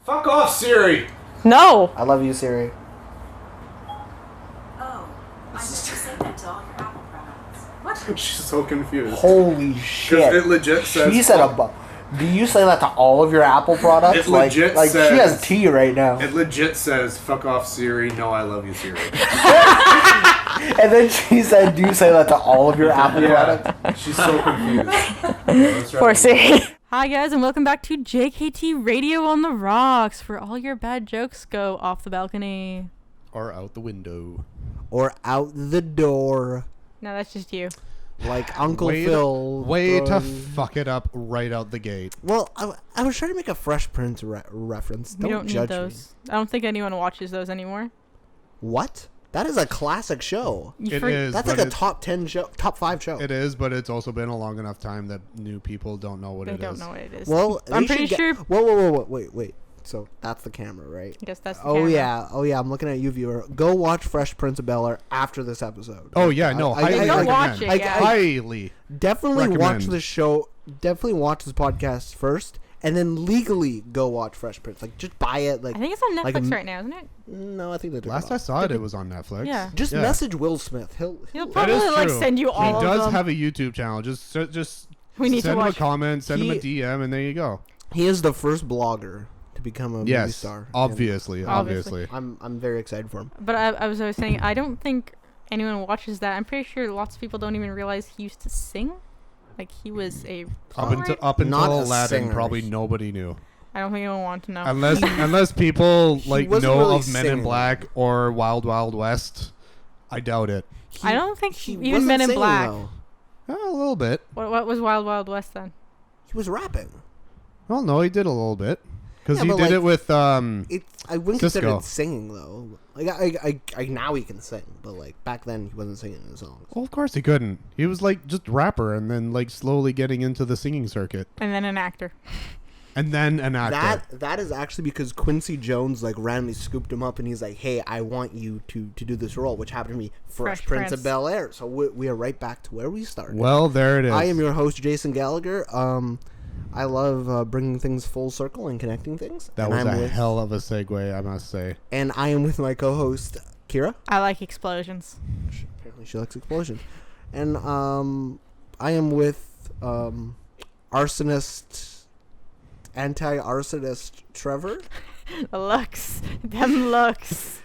Fuck off, Siri! No! I love you, Siri. Oh, I meant to say that to all your Apple products. What? She's so confused. Holy shit. It legit says... She said do you say that to all of your Apple products? It legit like says... she has tea right now. It legit says, fuck off, Siri. No, I love you, Siri. And then she said, do you say that to all of your Apple products? She's so confused. Poor Siri. Hi guys, and welcome back to JKT Radio on the Rocks, where all your bad jokes go off the balcony. Or out the window. Or out the door. No, that's just you. Like Uncle Phil. Way to fuck it up right out the gate. Well, I was trying to make a Fresh Prince reference. We don't judge need those. me. I don't think anyone watches those anymore. What? That is a classic show. It is. That's like a top 10 show, top 5 show. It is, but it's also been a long enough time that new people don't know what it is. They don't know what it is. Well, I'm pretty sure. Whoa, wait. So that's the camera, right? I guess that's the camera. camera. Oh yeah. I'm looking at you, viewer. Go watch Fresh Prince of Bel-Air after this episode. Oh yeah, no, highly Go recommend. watch it, yeah. Highly. Definitely watch recommend. the show. Definitely watch this podcast first, and then legally go watch Fresh Prince. Like, just buy it. Like, I think it's on Netflix like right now, isn't it? No, I think they took Last it I off. saw it was on Netflix. Yeah. Just message Will Smith. He'll He'll That probably is like true. send you all He does of them. have a YouTube channel. Just We need to send him a watch. comment, send him a DM, and there you go. He is the first blogger to become a movie Yes, star. obviously. And I'm very excited for him. But I was always saying, I don't think anyone watches that. I'm pretty sure lots of people don't even realize he used to sing. Like, he was a Up songwriter. until Not a Aladdin, singer. probably nobody knew. I don't think anyone wants to know. Unless people He know wasn't really of Men in singing. Black or Wild Wild West. I doubt it. I don't think He even wasn't Men in singing, Black. though. A little bit. What was Wild Wild West then? He was rapping. Well, no, he did a little bit. Because Yeah, he but, did like, it with I wouldn't consider Cisco. it singing though. Like I now he can sing, but like back then he wasn't singing in the songs. Well, of course he couldn't. He was like just rapper and then like slowly getting into the singing circuit. And then an actor. And then an actor. That is actually because Quincy Jones like randomly scooped him up and he's like, "Hey, I want you to do this role," which happened to be Fresh Prince of Bel-Air. So we are right back to where we started. Well, there it is. I am your host, Jason Gallagher. I love bringing things full circle and connecting things. That and was a hell of a segue, I must say. And I am with my co-host, Kira. I like explosions. Apparently she likes explosions. And I am with anti-arsonist Trevor. The looks. Them looks.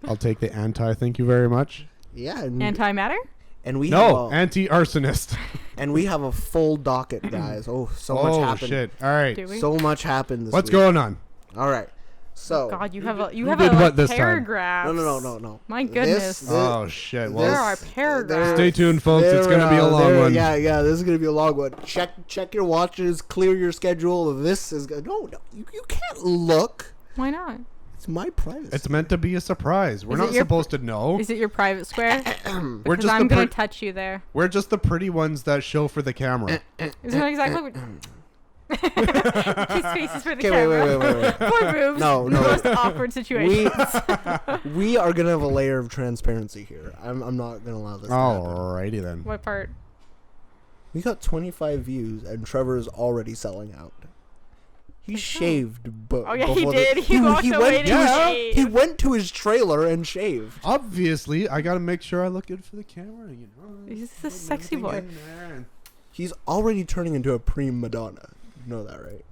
I'll take the anti, thank you very much. Yeah. And, Antimatter? and we No, have anti-arsonist. and we have a full docket, guys. Oh, so much happened. Oh, shit. All right. Do we? So much happened this What's week. going on? All right. So God, you have a did what this time? paragraph. No. My goodness. Oh, shit. There Well, are paragraphs. stay tuned, folks. It's going to be a long one. Yeah, this is gonna be a long one. Check your watches, clear your schedule. This is no, you can't look. Why not? It's my privacy. It's meant to be a surprise. We're Is it not your supposed to know. Is it your private square? We're Because just I'm the going to touch you there. we're just the pretty ones that show for the camera. Isn't that exactly what... His face is for the Okay, camera. wait. Poor Boobs. No. The most awkward situation. we are gonna have a layer of transparency here. I'm not gonna allow this. To happen. Alrighty then. What part? We got 25 views, and Trevor is already selling out. He shaved. Oh, yeah, he before did. He walked away went to to his, shave. He went to his trailer and shaved. Obviously, I gotta make sure I look good for the camera. You know, He's the sexy boy. He's already turning into a prima donna. You know that, right?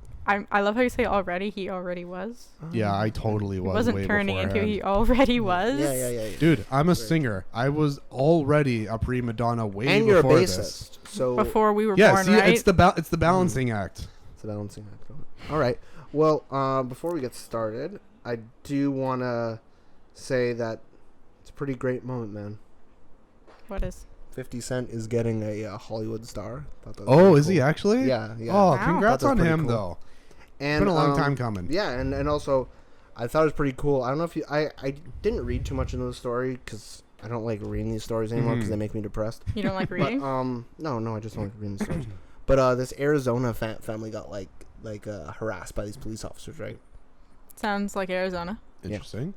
I love how you say already. He already was. Yeah, I totally was. He wasn't way turning into. beforehand. He already was. Yeah. Dude, I'm a singer. I was already a prima donna way And you're a before bassist. this. So Before we were Yeah, born, see, right? it's the balancing act. it's a balancing act. All right. Well, before we get started, I do want to say that it's a pretty great moment, man. What is? 50 Cent is getting a Hollywood star. Thought that was Oh, pretty is he cool. actually? Yeah. Oh, Wow. congrats Thought on that was him, pretty cool. though. And, It's been a long time coming. Yeah, and also, I thought it was pretty cool. I don't know if you... I didn't read too much into the story, because I don't like reading these stories anymore, because they make me depressed. You don't like But, reading? no, I just don't like reading the stories. But this Arizona family got, harassed by these police officers, right? Sounds like Arizona. Interesting.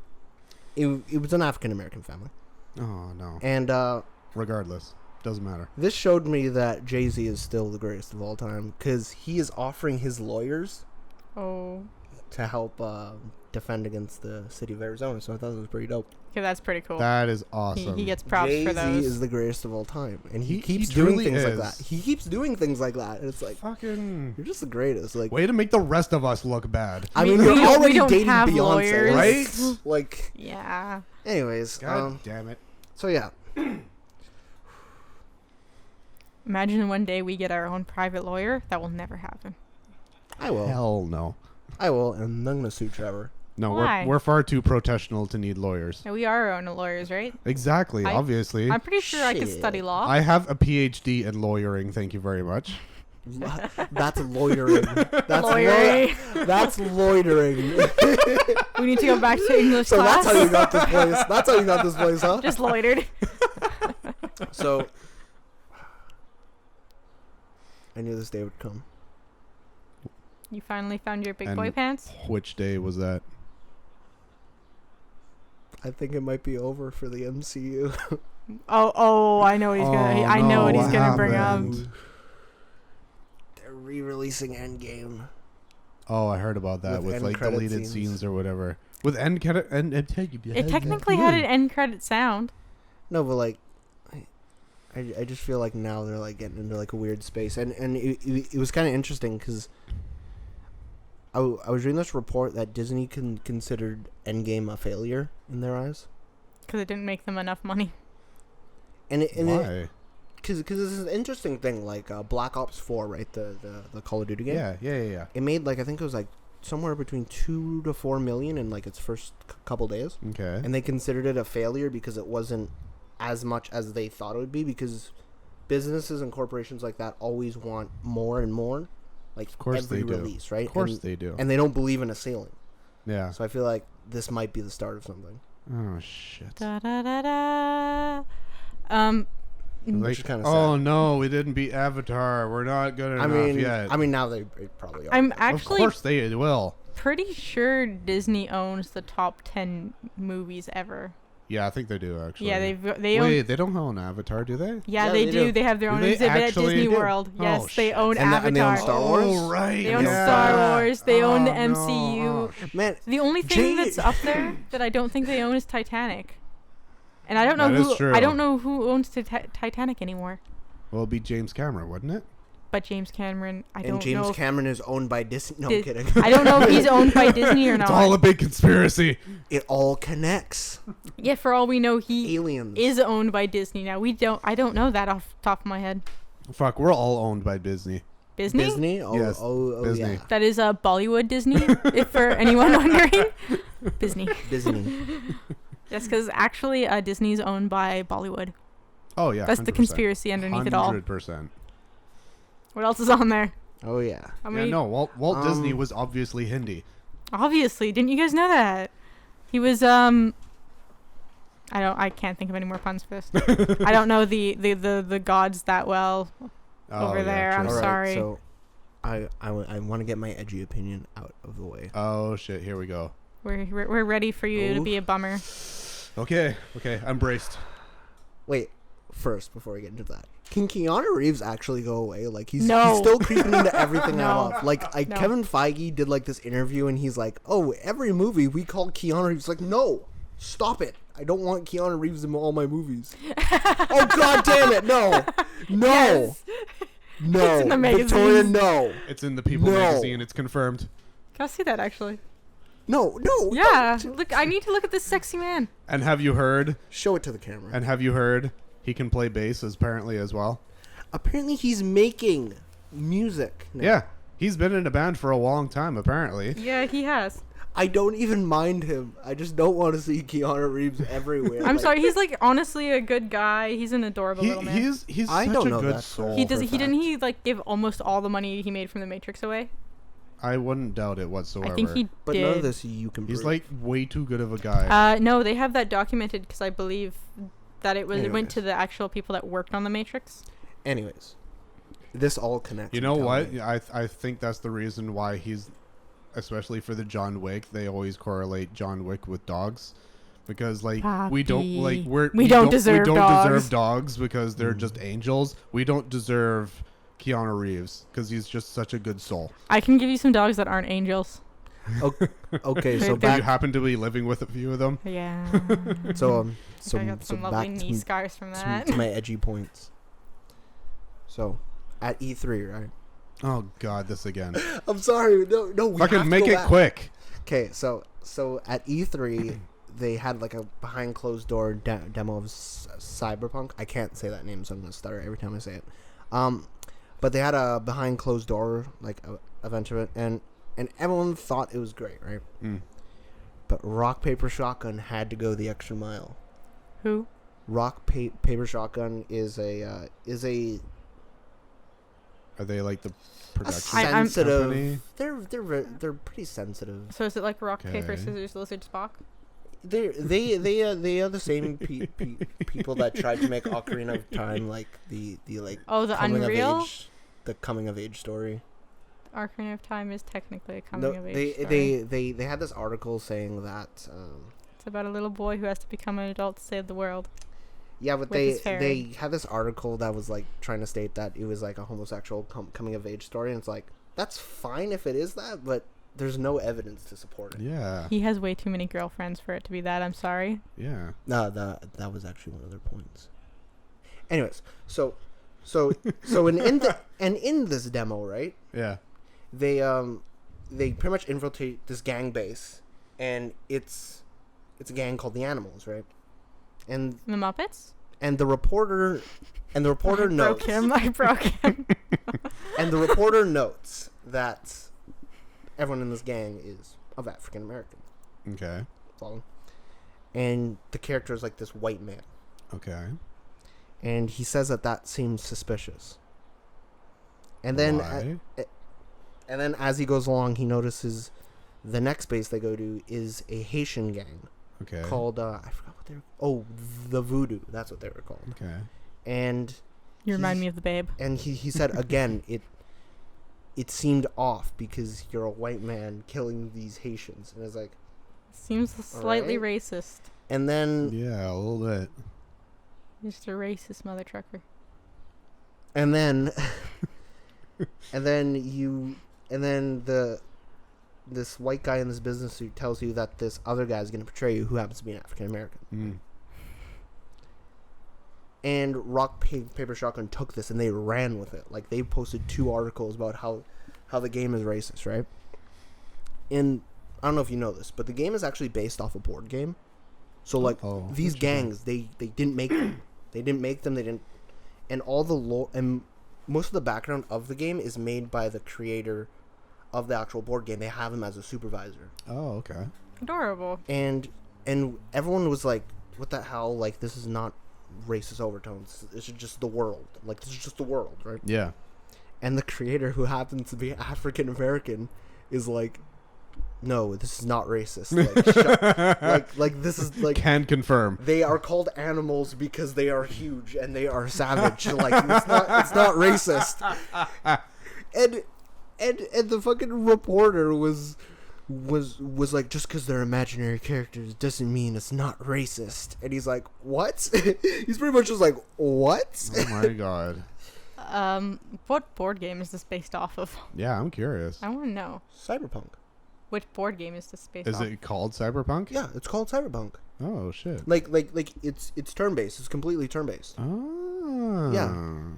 It was an African-American family. Oh, no. And Regardless. Doesn't matter. this showed me that Jay-Z is still the greatest of all time, because he is offering his lawyers Oh. to help defend against the city of Arizona. So I thought it was pretty dope. Okay, that's pretty cool. That is awesome. He gets props Jay-Z for those. is the greatest of all time, and he He keeps doing truly things like is. that. He keeps doing things like that, and it's like Fucking you're just the greatest. Like, way to make the rest of us look bad. I mean, We you're don't- we already don't dating have Beyonce, lawyers. Right? Like, Yeah. anyways, God damn it. so yeah, Imagine one day we get our own private lawyer. That will never happen. I will, Hell no. and I'm gonna sue Trevor. No, Why? we're far too professional to need lawyers. Yeah, we are our own lawyers, right? Exactly, I- obviously. I'm pretty sure I could Shit. study law. I have a PhD in lawyering, thank you very much. That's loitering. That's Lawyering. That's loitering. We need to go back to English So class. that's how you got this place. That's how you got this place, huh? Just loitered. So I knew this day would come. You finally found your big boy And- pants? Which day was that? I think it might be over for the MCU. Oh, I know what he's gonna. I know what he's gonna bring up. happened? They're re-releasing Endgame. Oh, I heard about that With with end like credit deleted scenes. scenes or whatever. With end credit and It technically had an end credit sound. No, but like, I just feel like now they're like getting into like a weird space, and it was kind of interesting because I was reading this report that Disney considered Endgame a failure in their eyes, Because it didn't make them enough money. Why? Because this is an interesting thing, like Black Ops 4, right? The Call of Duty game. Yeah. It made like I think it was like somewhere between 2 to 4 million in like its first couple days, Okay. and they considered it a failure because it wasn't as much as they thought it would be, because businesses and corporations like that always want more and more, like Of course every they do. release, right? Of course they do. And they don't believe in a ceiling. Yeah. So I feel like this might be the start of something. Oh shit. Da da da da. Like, is kinda oh sad. no, we didn't beat Avatar. We're not good enough yet. I mean, now they probably are. I'm but- actually of course they will. pretty sure Disney owns the top 10 movies ever. Yeah, I think they do actually. Yeah, they Wait, own. they don't own Avatar, do they? Yeah, Yeah, they they do. do. They have their Do own they exhibit at actually Disney do? World. Oh, Yes, they shit. own And Avatar. they own Star Wars? Oh right. They own yeah. Star Wars. They own the Oh, no. MCU. Oh, Man, The only thing Jay- that's up there that I don't think they own is Titanic. And I don't know That is who true. I don't know who owns Titanic anymore. Well, it'd be James Cameron, wouldn't it? But James Cameron, I and don't James know. Cameron is owned by Disney. No, I'm Dis- kidding. I don't know if he's owned by Disney or It's not. all a big conspiracy. It all connects. Yeah, for all we know, he Aliens. is owned by Disney now. I don't know that off the top of my head. Fuck, we're all owned by Disney. Disney? Disney? Oh, Yes, oh Disney. yeah. That is Bollywood Disney, if for anyone wondering. Disney. Disney. Yes, because actually Disney's owned by Bollywood. Oh yeah. That's the 100%. conspiracy underneath it all. 100%. What else is on there? Oh yeah. I Yeah, mean, no, Walt Disney Um, was obviously Hindi. obviously, didn't you guys know that? He was I can't think of any more puns for this. I don't know the gods that well. Oh, over yeah, there, true. I'm All right, sorry. So, I want to get my edgy opinion out of the way. Oh shit, here we go. We're ready for you to Oof. be a bummer. Okay, I'm braced. Wait, first before we get into that, can Keanu Reeves actually go away? Like he's No. still creeping into everything I No. love. Like No. Kevin Feige did like this interview and he's like, "Oh, every movie we call Keanu Reeves." Like, no, stop it. I don't want Keanu Reeves in all my movies. Oh God damn it! No, no, Yes. no, It's in the Victoria, magazines. no, It's in the People No. magazine. It's confirmed. Can I see that actually? no, no. Yeah. Look, I need to look at this sexy man. And have you heard? Show it to the camera. And have you heard? He can play bass apparently as well. Apparently, he's making music now. Yeah, he's been in a band for a long time apparently. Yeah, he has. I don't even mind him. I just don't want to see Keanu Reeves everywhere. I'm Like, sorry. He's like honestly a good guy. He's an adorable little man. He's I such don't a know good that. soul. He does. for He didn't. fact. He like give almost all the money he made from The Matrix away. I wouldn't doubt it whatsoever. I think he But did. none of this you can He's prove. like way too good of a guy. No, they have that documented because I believe that it went Anyways. to the actual people that worked on The Matrix. Anyways, this all connects. You I'm know telling what? you. I think that's the reason why he's, especially for the John Wick, they always correlate John Wick with dogs, because like we don't like Papi. We don't deserve dogs. deserve dogs because they're just angels. We don't deserve Keanu Reeves because he's just such a good soul. I can give you some dogs that aren't angels. Okay, so They're- You back happen to be living with a few of them. Yeah. so I got some lovely back knee to, scars from to, that. to my edgy points. So, at E3, right? Oh God, this again. I'm sorry. No. We have Fucking to make go it back. quick. Okay, so at E3, they had like a behind closed door demo of Cyberpunk. I can't say that name, so I'm gonna stutter every time I say it. But they had a behind closed door like event of it, and everyone thought it was great, right? Mm. But Rock Paper Shotgun had to go the extra mile. Who? Rock Paper Shotgun is a Are they like the production sensitive. company? They're pretty sensitive. So is it like rock, paper, Okay. scissors, lizard, Spock? They are the same people that tried to make Ocarina of Time like the like Oh, the coming Unreal? of age, the coming of age story. Ocarina of Time is technically a No, coming of age story. they had this article saying that It's about a little boy who has to become an adult to save the world. yeah, but With his fairy. they had this article that was like trying to state that it was like a homosexual coming of age story, and it's like that's fine if it is that, but there's no evidence to support it. Yeah. He has way too many girlfriends for it to be that. I'm sorry. Yeah. No, that was actually one of their points. Anyways, so in this demo, right? Yeah. They pretty much infiltrate this gang base, and it's a gang called the Animals, right? And The Muppets? the reporter I notes broke him. I broke him. and the reporter notes that everyone in this gang is of African American. Okay. Follow? And the character is like this white man, Okay. and he says that seems suspicious. And then Why? and then as he goes along, he notices the next base they go to is a Haitian gang Okay. called I forgot what they were. Oh, the Voodoo. That's what they were called. Okay. And You remind me of the Babe. and he said again it seemed off because you're a white man killing these Haitians, and it's like, Seems slightly Alright. racist. and then Yeah, a little bit. Just a racist mother trucker. and then this white guy in this business suit tells you that this other guy is going to betray you, who happens to be an African American. Mm. And Rock Paper Shotgun took this and they ran with it. Like, they posted 2 articles about how the game is racist, right? And I don't know if you know this, but the game is actually based off a board game. So like Oh, these interesting. gangs, they didn't make them. They didn't make them. They didn't. And all the lore and most of the background of the game is made by the creator of the actual board game. They have him as a supervisor. Oh, okay. Adorable. And everyone was like, "What the hell? Like, this is not racist overtones. This is just the world. Like, this is just the world, right?" Yeah. And the creator, who happens to be African American, is like, "No, this is not racist. Like this is like Can confirm. they are called animals because they are huge and they are savage. Like, it's not racist." And the fucking reporter was like, "Just because they're imaginary characters doesn't mean it's not racist." And he's like, "What?" He's pretty much just like, "What?" Oh my god. What board game is this based off of? Yeah, I'm curious. I want to know. Cyberpunk. Which board game is this based Is off? it called Cyberpunk? Yeah, it's called Cyberpunk. Oh shit. Like it's turn based. It's completely turn based. Oh. Yeah.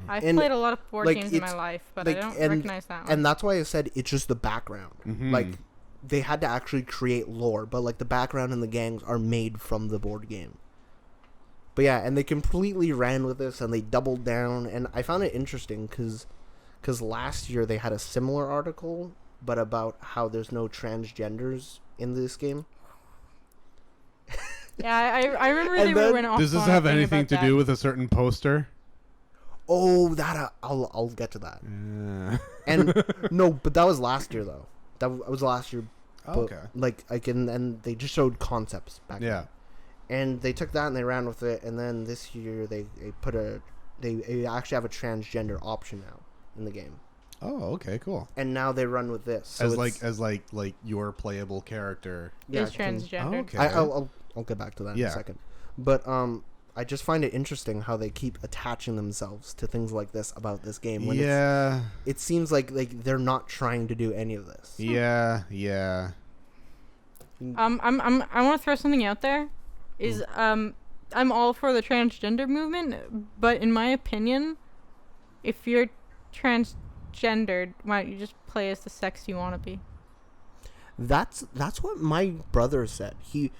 I've and, played a lot of board like, games in my it's- life, but like, I don't and- recognize that one. And that's why I said it's just the background. Mhm. Like, they had to actually create lore, but like the background and the gangs are made from the board game. But yeah, and they completely ran with this and they doubled down, and I found it interesting because last year they had a similar article, but about how there's no transgenders in this game. Yeah, I remember And they then- were went off Does this on a have thing anything about to that. do with a certain poster? Oh, that I'll get to that. Yeah. And no, but that was last year though. That was last year. But, Okay. Like I can, and they just showed concepts back then. Yeah. And they took that and they ran with it, and then this year they actually have a transgender option now in the game, Oh, okay, cool. and now they run with this. So as like your playable character. Is it can- transgender. Oh, okay. I'll get back to that in Yeah. a second. But I just find it interesting how they keep attaching themselves to things like this about this game. When Yeah. it seems like they're not trying to do any of this. Yeah. Yeah. I want to throw something out there. I'm all for the transgender movement, but in my opinion, if you're transgendered, why don't you just play as the sex you want to be? That's what my brother said. He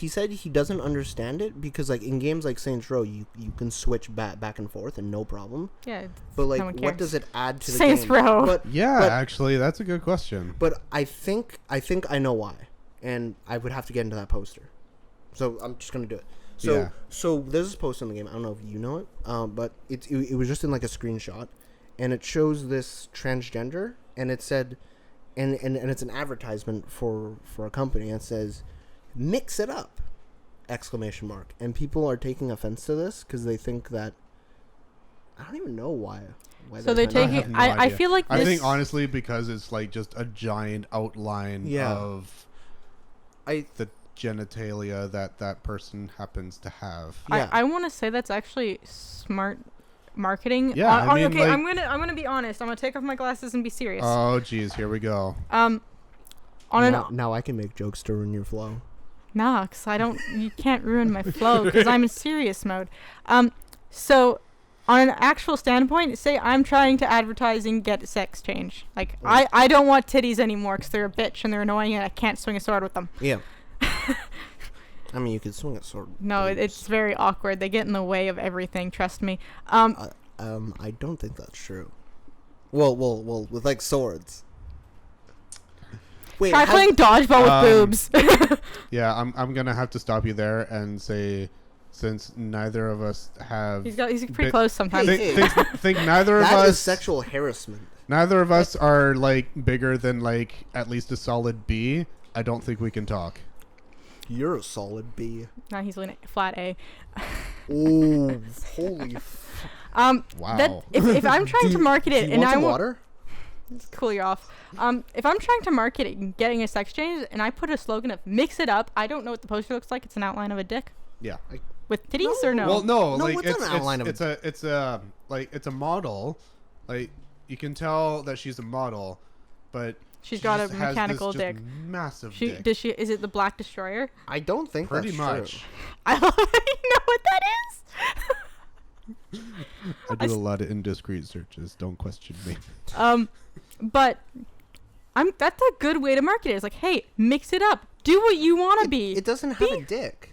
said he doesn't understand it because like in games like Saints Row, you can switch back and forth and no problem. Yeah, But like, no one what cares. does it add to the Saints game? Row. But Actually, that's a good question. But I think I know why, and I would have to get into that poster. So I'm just gonna do it. So there's this poster in the game. I don't know if you know it, but it was just in like a screenshot, and it shows this transgender, and it said, and it's an advertisement for a company. And it says, "Mix it up!" exclamation mark. And people are taking offense to this because they think that I don't even know why. So they're taking. I feel like this. I think honestly because it's like just a giant outline of the genitalia that person happens to have. Yeah. I want to say that's actually smart marketing. Yeah, I mean, okay, like, I'm gonna be honest. I'm gonna take off my glasses and be serious. Oh, geez, here we go. Now I can make jokes to ruin your flow. Nah, cause I don't. You can't ruin my flow because I'm in serious mode. So on an actual standpoint, say I'm trying to advertise and get sex change. Like I don't want titties anymore because they're a bitch and they're annoying and I can't swing a sword with them. Yeah. I mean, you could swing a sword. No, it's very awkward. They get in the way of everything. Trust me. I don't think that's true. Well, with like swords. Wait, try playing dodgeball with boobs. Yeah, I'm gonna have to stop you there and say, since neither of us have, He's pretty close sometimes. think neither of that us is sexual harassment. Neither of us are like bigger than like at least a solid B. I don't think we can talk. You're a solid B. Nah, he's leaning flat A. Oh, holy! Wow. That, if I'm trying to market it and I want water, let's cool you off. If I'm trying to market it and getting a sex change and I put a slogan of "mix it up," I don't know what the poster looks like. It's an outline of a dick Yeah. with titties or no? Well, no, No, like what's an outline of it's a model. Like you can tell that she's a model, but She's she got just a has mechanical this just dick. massive She dick. does she? Is it the Black Destroyer? I don't think Pretty that's much. True. I already know what that is. I do a lot of indiscreet searches. Don't question me. But that's a good way to market it. It's like, hey, mix it up. Do what you want to be. It doesn't have a dick.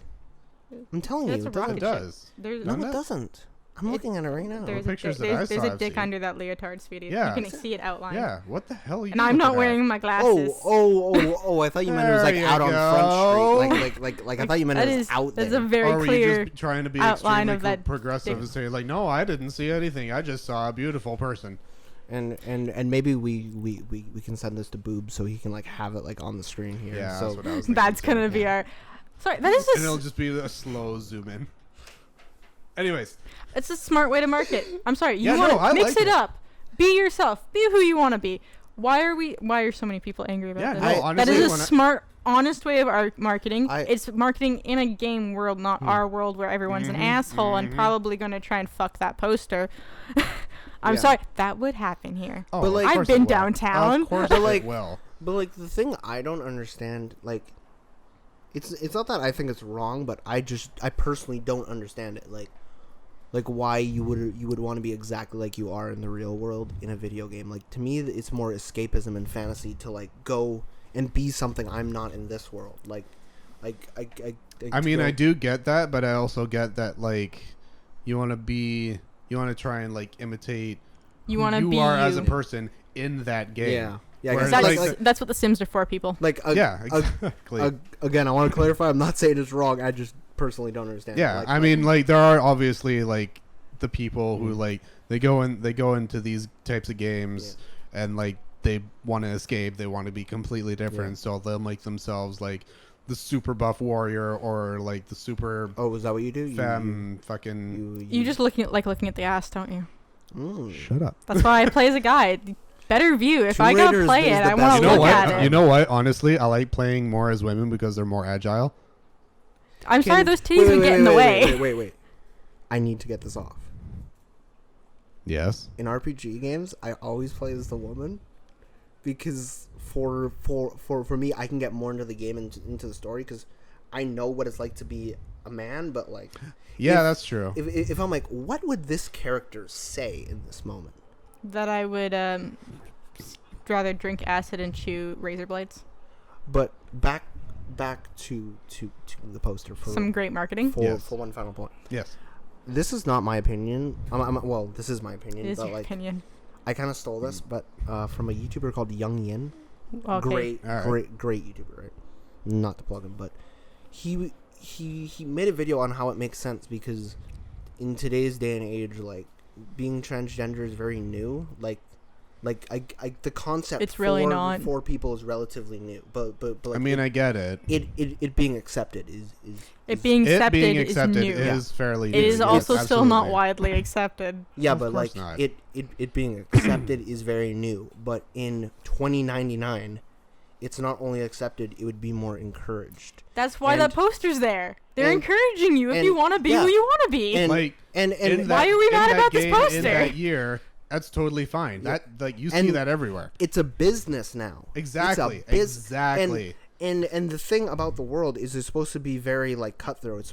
I'm telling That's you, a it rocket doesn't. It does. There's, No, Doesn't it it? doesn't. I'm looking at it right now. there's, pictures a, that I there's, there's saw a I've dick seen. under that leotard, sweetie. Yeah. You can see it outlined. Yeah. What the hell are you? And I'm not looking wearing at? my glasses. Oh! I thought you meant it was like There out you on go. Front Street. Like I thought you meant That it was is out that's there. a very Or were clear you just trying to be outline extremely of that progressive dick. and say like, no, I didn't see anything. I just saw a beautiful person. And maybe we can send this to Boobs so he can like have it like on the screen here. Yeah, so that's what I was thinking. That's gonna be our. Sorry, that is And it'll just. just be a slow zoom in. Anyways, It's a smart way to market. I'm sorry. You Yeah, want no, I to mix like it it. up. Be yourself. Be who you want to be. Why are so many people angry about Yeah, this? no, that honestly, is a when I- smart, honest way of marketing. I- It's marketing in a game world, not our world where everyone's an asshole and probably going to try and fuck that poster. I'm Yeah. sorry. That would happen here. oh, But, like- of I've course it been will. downtown. Of course But, it like- will. But like the thing I don't understand, like it's not that I think it's wrong, but I personally don't understand it. Like why you would want to be exactly like you are in the real world in a video game. Like to me, it's more escapism and fantasy to like go and be something I'm not in this world. I mean, I do get that, but I also get that like you want to try and like imitate You who want to you be are as a you. person in that game. Yeah. Yeah, Whereas, because That's what the Sims are for, people. yeah, exactly. Again, I want to clarify. I'm not saying it's wrong. I just personally don't understand. Yeah, Like, I mean, like there are obviously like the people who like they go into these types of games and like they want to escape, they want to be completely different, so they'll make themselves like the super buff warrior or like the super oh, is that what you do? fucking. You just looking at the ass, don't you? Shut up. That's why I play as a guy. Better view. If Tomb I gotta Raider play is it, the I best want You to know look what? at it. You know what? Honestly, I like playing more as women because they're more agile. I'm sorry, those titties would get in the way. Wait. I need to get this off. Yes. In RPG games, I always play as the woman because for me, I can get more into the game and into the story because I know what it's like to be a man. But like, Yeah, that's true. if I'm like, what would this character say in this moment? That I would rather drink acid and chew razor blades. But back to the poster for Some great marketing. for one final point. Yes. This is not my opinion. Well, this is my opinion. It is but your like, opinion. I kind of stole this, but from a YouTuber called Young Yin. Okay. All right. Great YouTuber, right? Not to plug him, but he made a video on how it makes sense because in today's day and age, like being transgender is very new. Like the concept. It's really not. For people is relatively new, but like, I mean, I get it. It being accepted is It being It accepted, being accepted is new. is fairly It new. is Yes, also still not absolutely. widely accepted. yeah, Of but course like not. it being accepted is very new. But in 2099, it's not only accepted; it would be more encouraged. That's why And- that poster's there. They're and- encouraging you if and- you want to be yeah. who you want to be. And Like, and in why are we in mad that about this game, poster? In that year, that's totally fine. Yeah. That like you see And- that everywhere. it's a business now. Exactly. It's a Exactly. And the thing about the world is it's supposed to be very like cutthroat.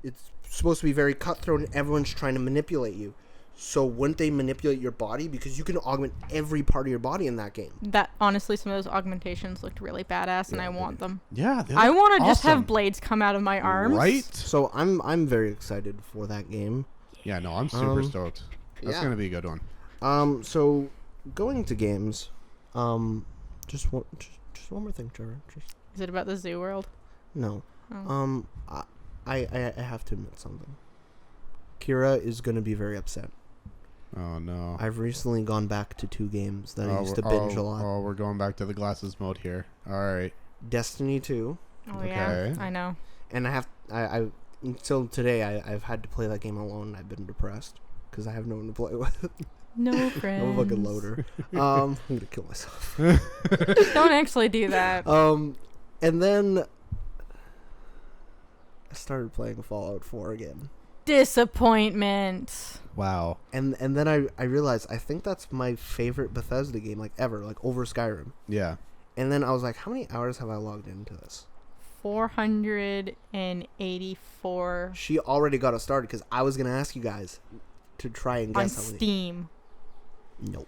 It's supposed to be very cutthroat, and everyone's trying to manipulate you. So wouldn't they manipulate your body because you can augment every part of your body in that game? That honestly, some of those augmentations looked really badass, and Yeah, I they want them. Yeah. they I look want to just awesome. have blades come out of my arms. Right? So I'm very excited for that game. Yeah. No, I'm super Um, stoked. That's yeah. gonna be a good one. So going to games, just one more thing, Trevor. Just Is it about the zoo world? no. Oh. I have to admit something. Kira is gonna be very upset. Oh no. I've recently gone back to 2 games that I used to binge a lot. Oh, we're going back to the glasses mode here. All right. Destiny 2, Oh Okay. yeah, I know. and I until today I've had to play that game alone. I've been depressed because I have no one to play with. No friends. No fucking loader. I'm gonna kill myself. Don't actually do that. And then I started playing Fallout 4 again. Disappointment. Wow. And then I realized I think that's my favorite Bethesda game like ever, like over Skyrim. Yeah. And then I was like, how many hours have I logged into this? 484 She already got us started because I was gonna ask you guys to try and on guess how many. Steam. Nope,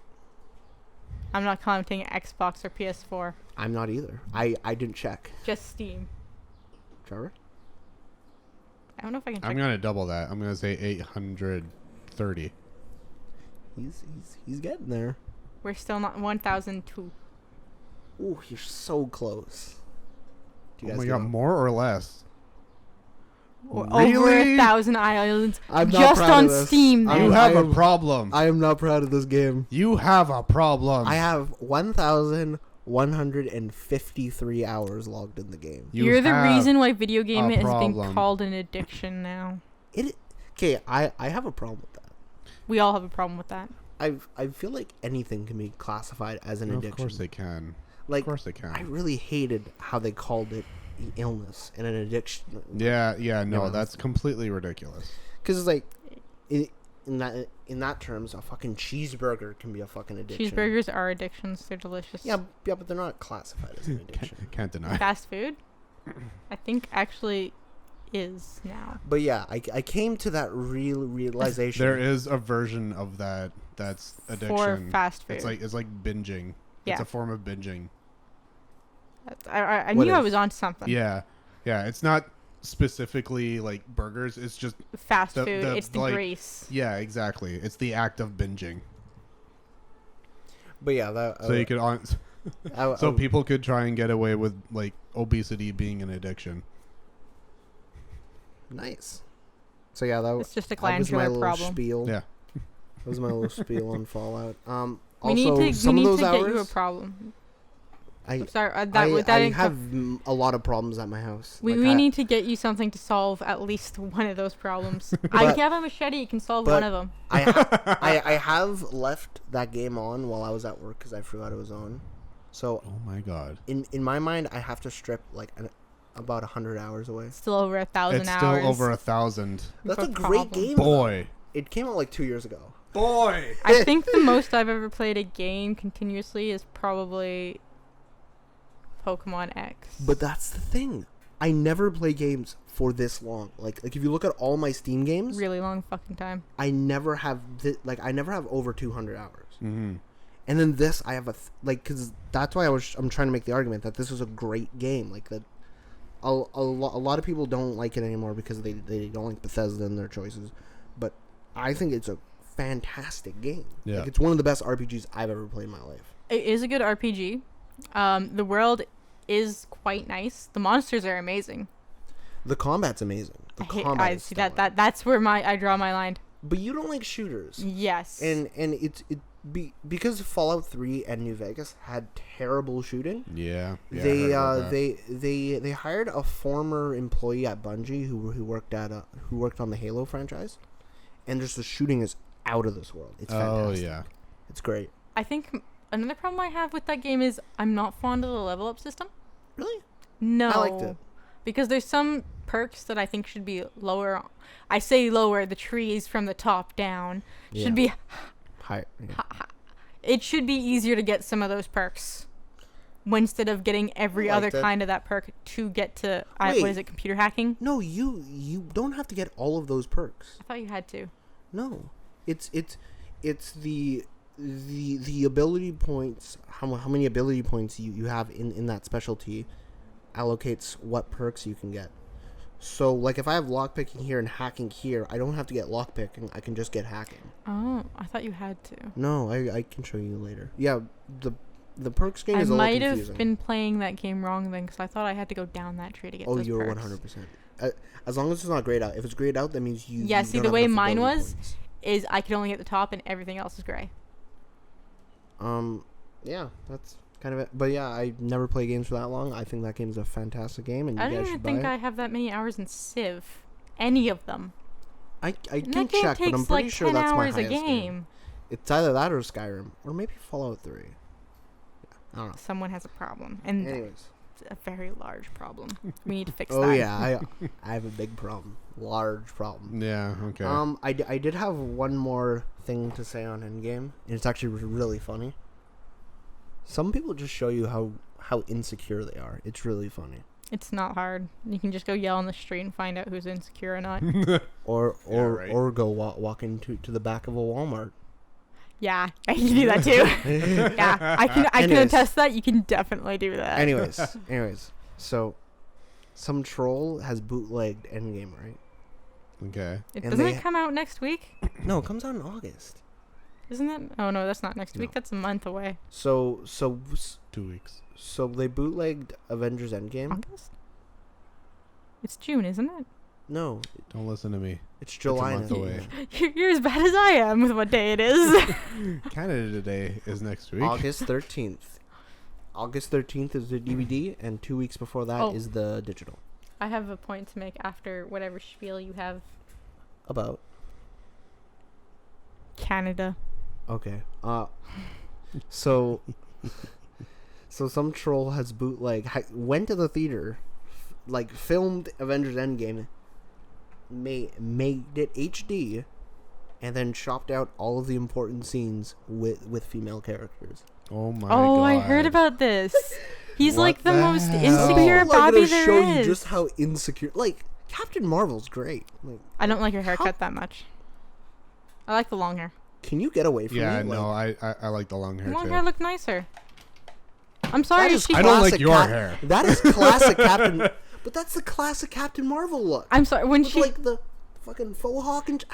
I'm not counting Xbox or PS4. I'm not either. I didn't check. Just Steam. Trevor? I don't know if I can check. I'm gonna double that. I'm gonna say 830. He's getting there. We're still not 1002. Ooh, you're so close. Do you Oh guys my get god, on? more or less? We're over Really? 1,000 islands I'm not just proud on of this. Steam. I'm- You Then. have I a am- problem. I am not proud of this game. You have a problem. I have 1,153 hours logged in the game. You You're the have reason why video game a has been problem. called an addiction now. Okay, I have a problem with that. We all have a problem with that. I feel like anything can be classified as an Of addiction. course they can. Like, Of course they can. I really hated how they called it an illness and an addiction. Yeah, no, Yeah. that's completely ridiculous. Because it's like, in that terms, a fucking cheeseburger can be a fucking addiction. Cheeseburgers are addictions. They're delicious. Yeah, but they're not classified as an addiction. Can't deny. Fast food, I think actually is now. But yeah, I came to that realization. There is a version of that that's addiction. For fast food. It's like binging. Yeah. It's a form of binging. I What knew I is? was onto something. Yeah. It's not specifically like burgers. It's just Fast The- food. the, It's the like- grease. yeah, exactly. It's the act of binging. But yeah, that. So you could so people could try and get away with like obesity being an addiction. Nice. So yeah, It's just a that was my glandular little problem. spiel. Yeah. That was my little spiel on Fallout. We Also, need to, some we of need those to hours, get you a problem. I I'm sorry, that I have a lot of problems at my house. we Like, need to get you something to solve at least one of those problems. I But- have a machete. You can solve but- one of them. I have left that game on while I was at work because I forgot it was on. So Oh my god. in my mind, I have to strip like about 100 hours away. Still over 1,000 It's hours. still over 1,000. That's For a great problem. game. Boy. It came out like 2 years ago. Boy. I think the most I've ever played a game continuously is probably Pokemon X. But that's the thing. I never play games for this long. Like if you look at all my Steam games, Really long fucking time. I never have I never have over 200 hours. Mm-hmm. And then this, I have because that's why I'm trying to make the argument that this is a great game. Like that, a lot of people don't like it anymore because they don't like Bethesda and their choices. But I think it's a fantastic game. Yeah. Like, it's one of the best RPGs I've ever played in my life. It is a good RPG. The world is quite nice. The monsters are amazing. The combat's amazing. I see that's where I draw my line. But you don't like shooters. Yes. And because Fallout 3 and New Vegas had terrible shooting. Yeah. They hired a former employee at Bungie who worked on the Halo franchise, and just the shooting is out of this world. It's fantastic. Oh yeah. It's great. I think another problem I have with that game is I'm not fond of the level up system. Really? No. I liked it. Because there's some perks that I think should be lower. I say lower, the trees from the top down should be High. Yeah. it should be easier to get some of those perks instead of getting every other kind of that perk to get to what is it, computer hacking? No, you don't have to get all of those perks. I thought you had to. No, it's the ability points. How many ability points you have in that specialty allocates what perks you can get. So, like, if I have lockpicking here and hacking here, I don't have to get lockpicking. I can just get hacking. Oh, I thought you had to. No, I can show you later. Yeah, the perks game is a little confusing. I might have been playing that game wrong then, because I thought I had to go down that tree to get those perks. Oh, you're 100%. As long as it's not grayed out. If it's grayed out, that means you. Yeah, you see, don't the have way enough mine ability was points. is I could only get the top and everything else is gray. Yeah, that's kind of it. But yeah, I never play games for that long. I think that game's a fantastic game, and you I guys don't should even buy think it. I have that many hours in Civ. Any of them. I And can that game check, but I'm takes pretty like sure 10 that's my hours a highest game. It's either that or Skyrim, or maybe Fallout 3. I don't know. Someone has a problem. And Anyways. it's a very large problem. We need to fix Oh that. yeah, I have a big problem, large problem. Yeah. Okay. I did have one more thing to say on Endgame, and it's actually really funny. Some people just show you how insecure they are. It's really funny. It's not hard. You can just go yell on the street and find out who's insecure or not. Or right. or go walk into the back of a Walmart. Yeah, I can do that too. Yeah, I can Anyways. attest that. You can definitely do that. Anyways, so some troll has bootlegged Endgame, right? Okay. and Doesn't they- it come out next week? No, it comes out in August. Isn't it? Oh no, that's not next No. week. That's a month away. So 2 weeks. they bootlegged Avengers Endgame. August? It's June, isn't it? No, Don't listen to me. it's July. month now. away. You're as bad as I am with what day it is. Canada Day is next week. August 13th. August 13th is the DVD, and 2 weeks before that is Oh. the digital. I have a point to make after whatever spiel you have. About. Canada. Okay. So some troll has went to the theater, filmed Avengers Endgame, made it HD, and then chopped out all of the important scenes with female characters. Oh my god. Oh, I heard about this. He's What like the the most hell? insecure People are Bobby gonna there show is. you just how insecure. Captain Marvel's great. I don't like your haircut that much. I like the long hair. Can you get away from Yeah, me? no, I like the long hair Long too. hair look nicer. I'm sorry. That is I don't like classic your hair. That is classic Captain. But that's the classic Captain Marvel look. I'm sorry. When With, she the fucking faux hawk and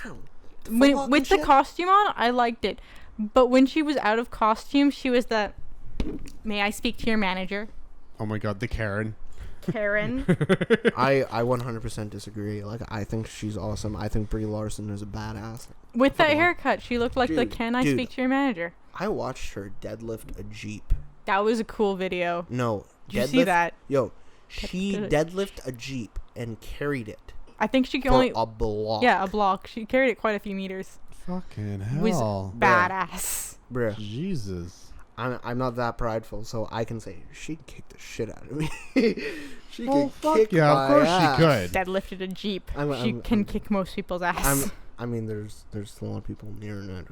with the costume on, I liked it. But when she was out of costume, she was that. May I speak to your manager, Oh my god, the Karen. Karen? I 100% disagree. I think she's awesome. I think Brie Larson is a badass. With that haircut, she looked like the Dude, "Can I dude. speak to your manager?" I watched her deadlift a Jeep. That was a cool video. No, Did you see that? Yo, she good. deadlifted a Jeep and carried it I think she could for only. a block. Yeah, a block. She carried it quite a few meters. Fucking Was hell. badass. Bruh. Jesus. I'm not that prideful, so I can say she kicked the shit out of me. She Well, can fuck kick yeah, my of course ass. she could. Deadlifted a Jeep. I'm- She I'm- can kick most people's ass. I mean, there's still a lot of people on the internet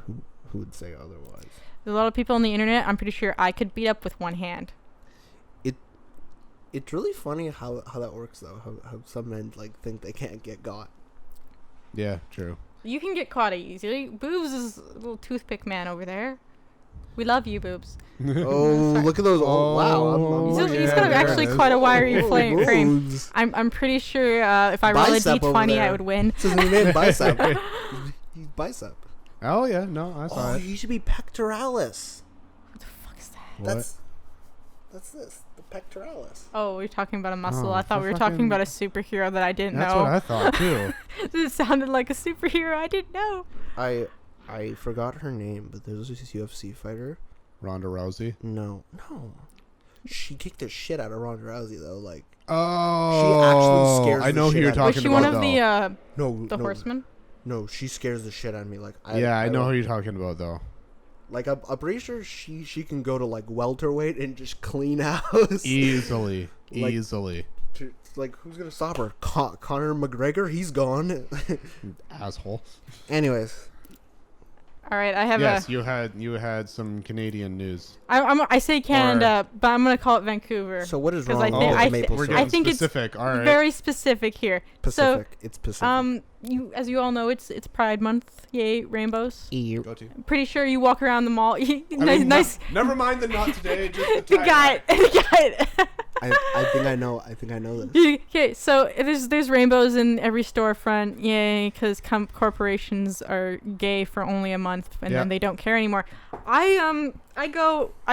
who would say otherwise. There's a lot of people on the internet. I'm pretty sure I could beat up with one hand. It's really funny how that works though. How some men like think they can't get got. Yeah, true. You can get caught easily. Boobs is a little toothpick man over there. We love you, Boobs. Oh, look at those! Oh, wow! He's yeah, got there actually it is. quite a wiry frame. Boobs. I'm pretty sure if I roll a Bicep over d20, I there. would win. It's his name, Bicep. He's Bicep. Oh yeah, no, I saw Oh, it. he should be pectoralis. What the fuck is that? What? That's this, the pectoralis. Oh, we're talking about a muscle. Oh, I thought we were talking about a superhero that I didn't That's know. what I thought too. It sounded like a superhero I didn't know. I forgot her name, but there's this UFC fighter. Ronda Rousey. No. She kicked the shit out of Ronda Rousey though. Like, Oh, actually scares I know the who you're shit out Was talking she about. one of though. the no, horsemen? No, she scares the shit out of me. Like, Yeah, I know don't- who you're talking about though. Like, I'm pretty sure she can go to like welterweight and just clean house. Easily, Like- easily. Like, who's gonna stop her? Conor McGregor, he's gone. Asshole. Anyways, All right, I have Yes, you had some Canadian news. I say Canada, but I'm gonna call it Vancouver. so what is 'Cause wrong I with thi- I thi- maple We're syrup? getting think it's specific. All right. Very specific here. Pacific. It's Pacific. So, as you all know, it's Pride Month. Yay, rainbows. Go to. Pretty sure you walk around the mall. Nice. Never mind the not today. Just the You got it. You got it. I think I know this. Okay, so there's rainbows in every storefront. Yay, because corporations are gay for only a month and Yeah. then they don't care anymore. I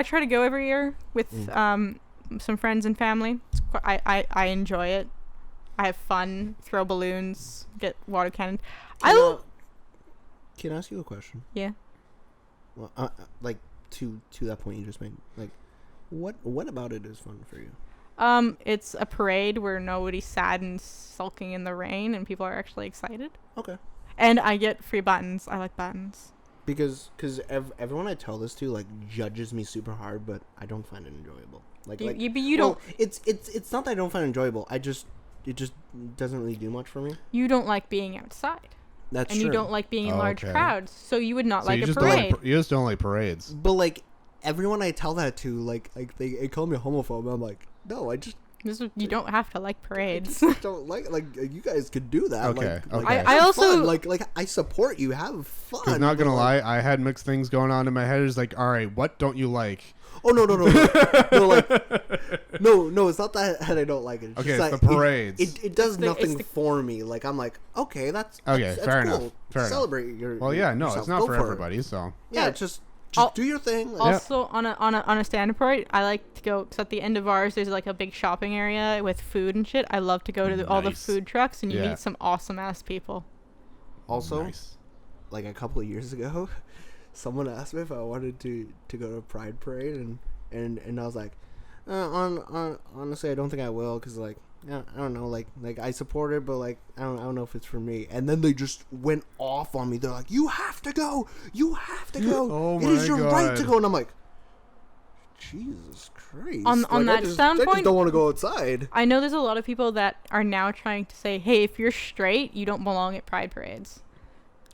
try to go every year with some friends and family. I enjoy it. I have fun. Throw balloons. Get water cannon. Can I ask you a question? Yeah. Well, like to that point you just made. Like, what about it is fun for you? It's a parade where nobody's sad and sulking in the rain and people are actually excited. Okay. And I get free buttons. I like buttons. Because everyone I tell this to like judges me super hard, but I don't find it enjoyable. Like, But you don't. well, it's not that I don't find it enjoyable. It just doesn't really do much for me. You don't like being outside. That's And true. you don't like being in large Okay. crowds, so you would not So like you a just parade. you just don't like parades. But like everyone I tell that to, like they call me a homophobe. I'm like, no, I just You don't have to like parades. don't like you guys could do that. Okay, Like, okay. I have also- fun. like I support you. Have fun. Because not but, gonna like- lie, I had mixed things going on in my head. It's like, all right, what don't you like? Oh no, no, it's not that I don't like it. It's Okay, just it's that the parades. It does It's nothing the- for me. Like I'm like, okay, that's Okay, fair cool. enough, fair enough. Celebrate your. Well, yeah, no, yourself. it's not Go for it. everybody. So Yeah, Yeah. just I'll- do your thing. Like, Also, on a stand-up parade, I like to go. Cause at the end of ours, there's like a big shopping area with food and shit. I love to go to all the Nice. food trucks, and you Yeah. meet some awesome ass people. Also, nice. like a couple of years ago, someone asked me if I wanted to go to a Pride parade, and I was like, honestly, I don't think I will, because like, yeah, I don't know, like I support it, but like I don't know if it's for me. And then they just went off on me. They're like, you have to go, Oh it is my your right God. to go. And I'm like, Jesus Christ. On Like, that I just standpoint- don't want to go outside. I know there's a lot of people that are now trying to say, "Hey, if you're straight, you don't belong at pride parades."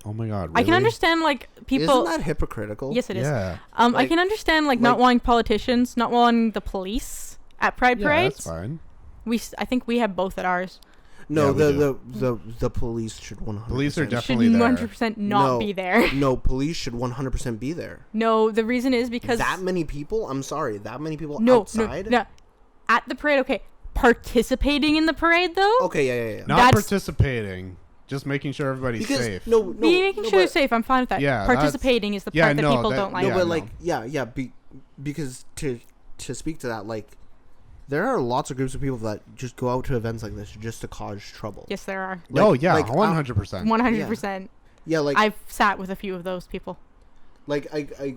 Oh my God. I can really? understand like people. Isn't that hypocritical? Yes, it is. Yeah. I Like- can understand like not like- wanting politicians, not wanting the police at pride Yeah, parades. that's fine. I think we have both at ours. No, Yeah, we the police should 100%. Police are Should definitely there. 100% not No. be there. No, police should 100% be there. No, the reason is because That many people? I'm sorry. That many people no, outside? no, at the parade. Okay, participating in the parade though. Okay, yeah. Not That's- participating, just making sure everybody's Because safe. no, Making no, sure you're but- safe. I'm fine with that. Yeah, that's- Participating is the yeah, part that no, people that- don't like. No, Yeah, but no. like, yeah, because to speak to that, like, there are lots of groups of people that just go out to events like this just to cause trouble. Yes, there are. Oh Like- yeah, like, 100%. 100%. Yeah, like, I've sat with a few of those people. like I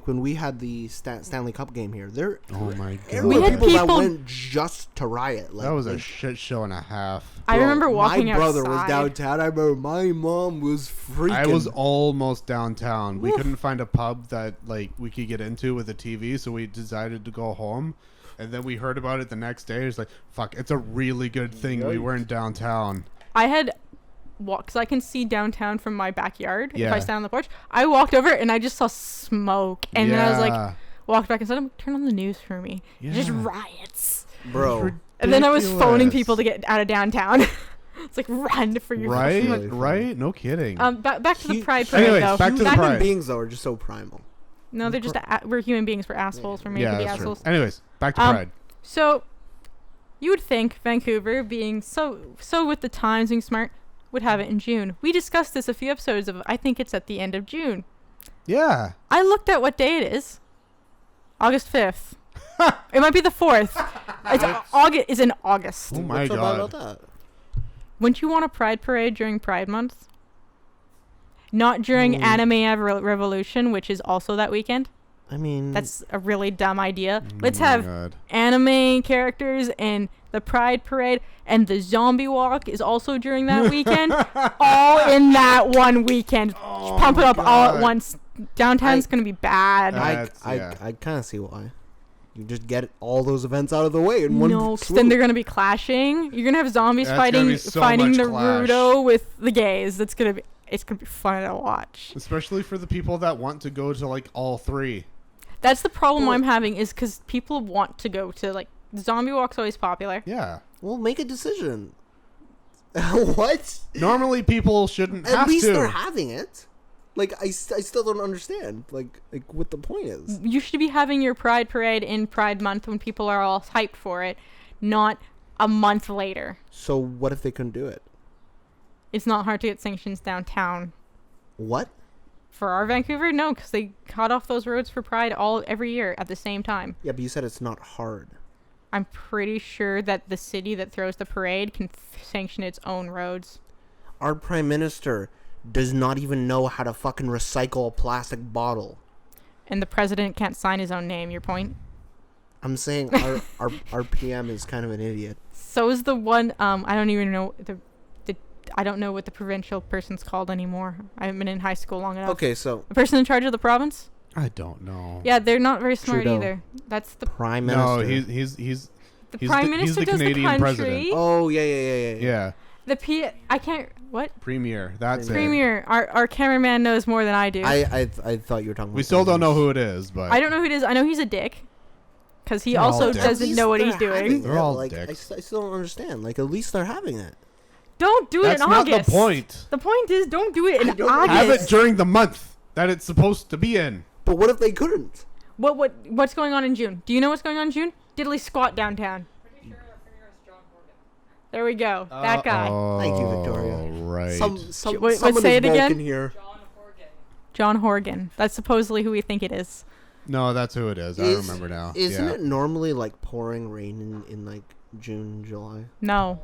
when we had the Stanley Cup game here, there Oh my there God. We were had people that people- went just to riot. Like, That was a like, shit show and a half. I bro, remember walking My brother was outside. downtown. I remember my mom was freaking. I was almost downtown. We Woof. couldn't find a pub that like we could get into with a TV, so we decided to go home. And then we heard about it the next day. It's like, fuck, it's a really good thing we Yikes. weren't downtown. I had walk, because I can see downtown from my backyard if I Yeah. stand on the porch. I walked over and I just saw smoke, and then I was like, Yeah. walked back and said, "Turn on the news for me." Just Yeah. riots. Bro. And then I was phoning Ridiculous. people to get out of downtown. It's like, run for your Right, Really funny. right. No kidding. back to the Hu- pride parade Anyways, though. back to the Human pride. beings, though, are just so primal. No, they're just we're human beings. We're assholes. We're made Yeah, to be that's true. assholes. Anyways, back to Um, Pride. So, you would think Vancouver, being so with the times, being smart, would have it in June. We discussed this a few episodes of. I think it's at the end of June. Yeah. I looked at what day it is. August 5th. It might be the 4th. It's August. Is in August. Oh my What's so bad god. about that? Wouldn't you want a Pride parade during Pride Month? Not during Anime Revolution, which is also that weekend. I mean, That's a really dumb idea. Let's Oh my have God. anime characters and the Pride Parade, and the Zombie Walk is also during that weekend. All in that one weekend. Oh Pump it my up all at God. once. Downtown's going to be bad. Yeah. I kind of see why. You just get all those events out of the way in one No, 'cause swoop. then they're going to be clashing. You're going to have zombies That's gonna be so fighting much the clash. Rudo with the gays. It's going to be fun to watch. Especially for the people that want to go to like all three. That's the problem Well- I'm having, is because people want to go to, like, Zombie Walk's always popular. Yeah. Well, make a decision. What? Normally people shouldn't At have least to. they're having it. Like, I still don't understand, like what the point is. You should be having your Pride Parade in Pride Month when people are all hyped for it, not a month later. So what if they couldn't do it? It's not hard to get sanctions downtown. What? For our Vancouver, no, because they cut off those roads for Pride every year at the same time. Yeah, but you said it's not hard. I'm pretty sure that the city that throws the parade can sanction its own roads. Our prime minister does not even know how to fucking recycle a plastic bottle. And the president can't sign his own name, your point? I'm saying our PM is kind of an idiot. So is the one, I don't even know, I don't know what the provincial person's called anymore. I haven't been in high school long enough. Okay, so The person in charge of the province? I don't know. Yeah, they're not very smart Trudeau. either. That's the prime minister. No, he's the he's prime the minister does Canadian the country. president. Oh yeah. Yeah. I can't. What? Premier. That's it. Premier. Our cameraman knows more than I do. I thought you were talking about. We still don't know who it is, but I don't know who it is. I know he's a dick. Because he They're all also dicks. doesn't know what he's doing. They're all like, dicks. I still don't understand. Like, at least they're having it. Don't do that's it in not August. the point. The point is, don't do it in don't August. Have it during the month that it's supposed to be in. But what if they couldn't? What's going on in June? Do you know what's going on in June? Diddly squat downtown. There we go. That guy. Thank you, Victoria. Right. Wait, someone say is it again? woke in here. John Horgan. That's supposedly who we think it is. No, that's who it is. I remember now. Isn't Yeah. it normally like pouring rain in like June, July? No.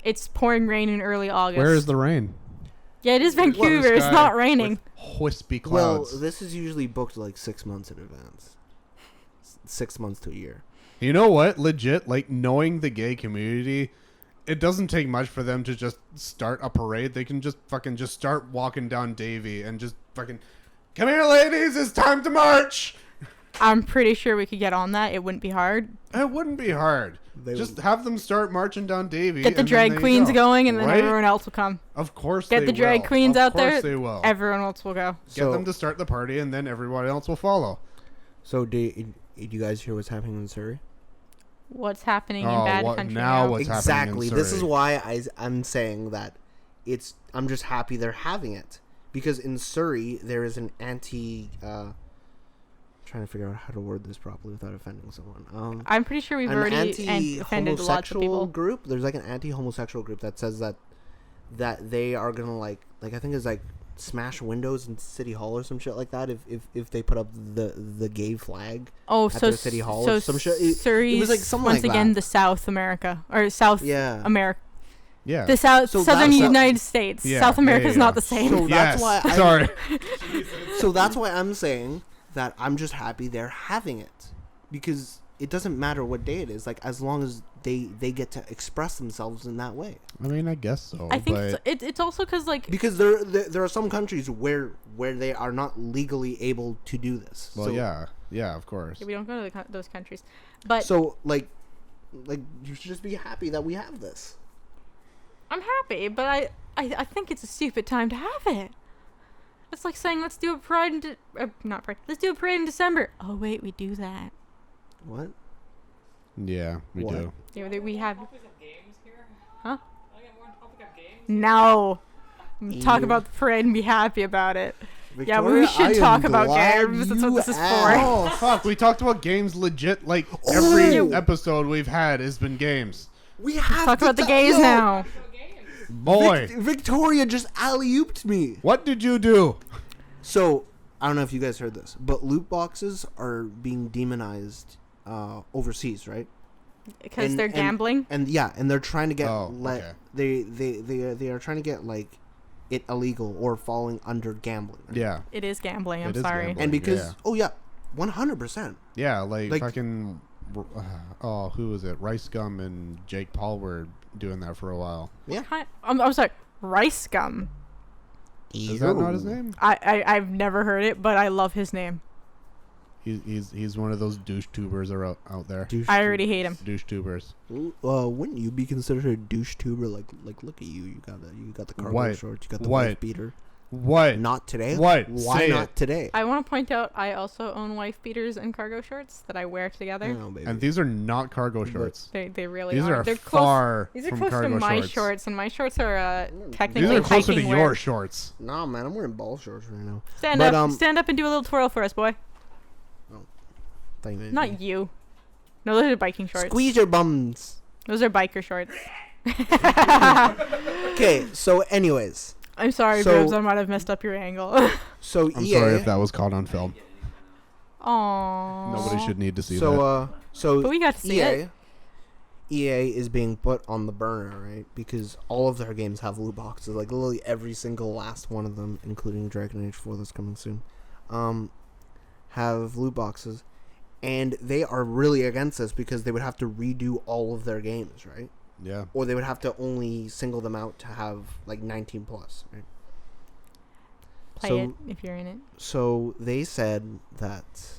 It's pouring rain in early August. Where is the rain? Yeah, it is Vancouver. Blue It's sky not raining. with wispy Well, clouds. this is usually booked like 6 months in advance. 6 months to a year. You know what? Legit, like knowing the gay community, it doesn't take much for them to just start a parade. They can just start walking down Davie and just fucking, come here, ladies, it's time to march. I'm pretty sure we could get on that. It wouldn't be hard. It wouldn't be hard. They Just would- have them start marching down Davie. Get the and then drag there you queens go. going, and then Right? everyone else will come. Of course Get they the drag will. queens Of out there. course they will. Everyone else will go. Get them to start the party, and then everyone else will follow. So, did you guys hear what's happening in Surrey? What's happening in Oh, bad what- country now now? what's happening in Exactly. This is Surrey? why I'm saying that I'm just happy they're having it, because in Surrey there is an trying to figure out how to word this properly without offending someone. I'm pretty sure we've An already offended lots of people. group. There's like an anti-homosexual group that says that they are gonna like I think it's like smash windows in City Hall or some shit like that if they put up the gay flag. Oh, at so their City Hall so or some shit. Surrey's was like something once like again that. the South America or South Yeah. America. Yeah. The South So Southern that's- United States. Yeah, South yeah, America's yeah. not the same. So yes. that's why I- Sorry. So that's why I'm saying that I'm just happy they're having it, because it doesn't matter what day it is, like as long as they get to express themselves in that way. I mean, I guess so. I think but it's also because like Because there are some countries where they are not legally able to do this. well, So, yeah, of course. we don't go to those countries, but So like you should just be happy that we have this. I'm happy, but I think it's a stupid time to have it. It's like saying let's do a parade not parade. Let's do a parade in December. Oh wait, we do that. What? Yeah, we What? do. Yeah, we have. Topic of games here? Huh? I get more topic of games? No. Talk Ew. about the parade and be happy about it. Yeah, Victoria, we should I am talk about glad games. That's what you this is for. asked. Oh fuck! We talked about games legit. Like Oh. every episode we've had has been games. We have Talk to about the ta- gays yo, now. Boy, Victoria just alley-ooped me. what did you do? So, I don't know if you guys heard this, but loot boxes are being demonized overseas, right? Because they're gambling. And yeah, and they're trying to get okay. they are trying to get like it illegal or falling under gambling. Right? Yeah, It is gambling. I'm It is sorry. gambling. And because Yeah. 100%. yeah, like Like- fucking. Oh, who was it? Rice Gum and Jake Paul were doing that for a while. Yeah. I'm sorry. Rice Gum. Is that not his name? I've never heard it, but I love his name. He's one of those douche tubers out there. I already hate him. Douche tubers. Wouldn't you be considered a douche tuber? Like look at you. You got the cargo What? shorts. You got the What? wife beater. What? Not today. What? Why Say not it. today? I want to point out I also own wife beaters and cargo shorts that I wear together. No, baby. And these are not cargo shorts. They really These are They're far These are from close to cargo my shorts. shorts, and my shorts are These technically are closer to hiking your wear. shorts. Nah, man, I'm wearing ball shorts right now. Stand But, up, stand up, and do a little twirl for us, boy. Thank you. Not you. No, those are biking shorts. Squeeze your bums. Those are biker shorts. Okay, so anyways, I'm sorry, So- Boobs. I might have messed up your angle. so I'm EA. sorry if that was caught on film. Aww. Nobody should need to see that. So But we got to see it. EA is being put on the burner, right? Because all of their games have loot boxes. Like literally every single last one of them, including Dragon Age 4 that's coming soon, have loot boxes, and they are really against this because they would have to redo all of their games, right? Yeah. Or they would have to only single them out to have like 19 plus, right? Play So- it if you're in it. So they said that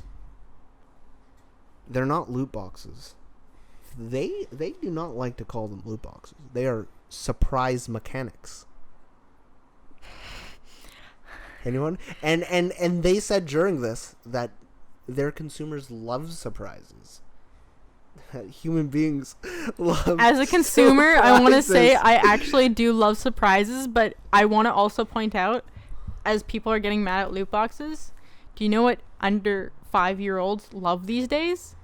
they're not loot boxes. They do not like to call them loot boxes. They are surprise mechanics. Anyone? And they said during this that their consumers love surprises. Human beings love. As a consumer, I want to say surprises. I actually do love surprises, but I want to also point out, as people are getting mad at loot boxes, do you know what under 5-year-olds love these days?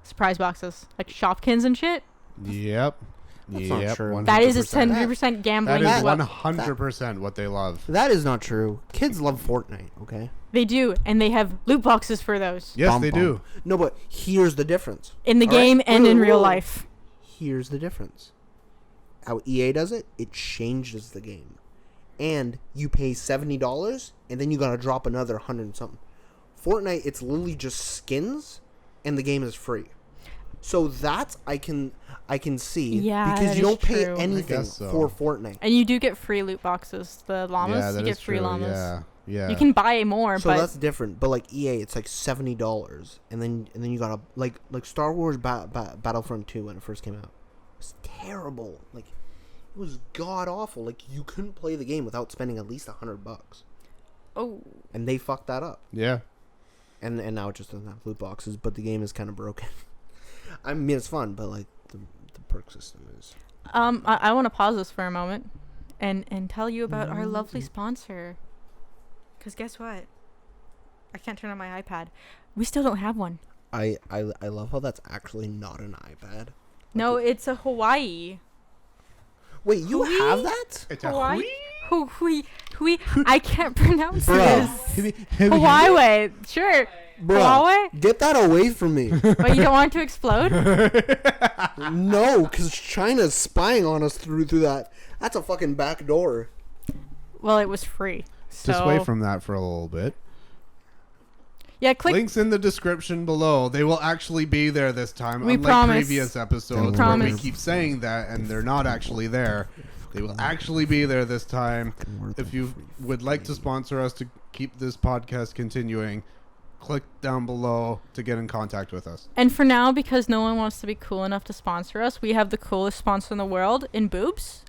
Surprise boxes, like Shopkins and shit. Yep. That's not Yep. true. That is a 100%. 100% That gambling is as well. 100% what they love. That is not true. Kids love Fortnite. Okay. They do, and they have loot boxes for those Yes, Bum, they bum. do. No, but here's the difference. in the All right. game and in Whoa, real whoa. life. Here's the difference. How EA does it, it changes the game. And you pay $70 and then you gotta drop another 100 and something. Fortnite, it's literally just skins and the game is free. So that I can see Yeah, because that you is don't pay true. anything guess so. for Fortnite. And you do get free loot boxes. The llamas, Yeah, you that get is free true. llamas. Yeah. Yeah. You can buy more, So but that's different. But like EA, it's like $70 and then you gotta like Star Wars Battlefront 2 when it first came out. It was terrible. Like it was god awful. Like you couldn't play the game without spending at least $100. oh, And they fucked that up. Yeah. And now it just doesn't have loot boxes, but the game is kind of broken. I mean, it's fun, but like the perk system is. I want to pause this for a moment and tell you about our lovely sponsor. Because guess what? I can't turn on my iPad. We still don't have one. I love how that's actually not an iPad. No, it's a Hawaii. Wait, you Hui? have that? It's Hawaii? Hui. I can't pronounce Bruh. this. Hawaii. Sure. Hawaii? Get that away from me. But you don't want it to explode? No, because China's spying on us through that. That's a fucking back door. Well, it was free. So Just wait from that for a little bit. yeah, click. Links in the description below. They will actually be there this time. We unlike promise. previous episodes We where we promise. keep saying that and they're not actually there. They will actually be there this time. If you would like to sponsor us to keep this podcast continuing, click down below to get in contact with us. And for now, because no one wants to be cool enough to sponsor us, we have the coolest sponsor in the world in Boobs.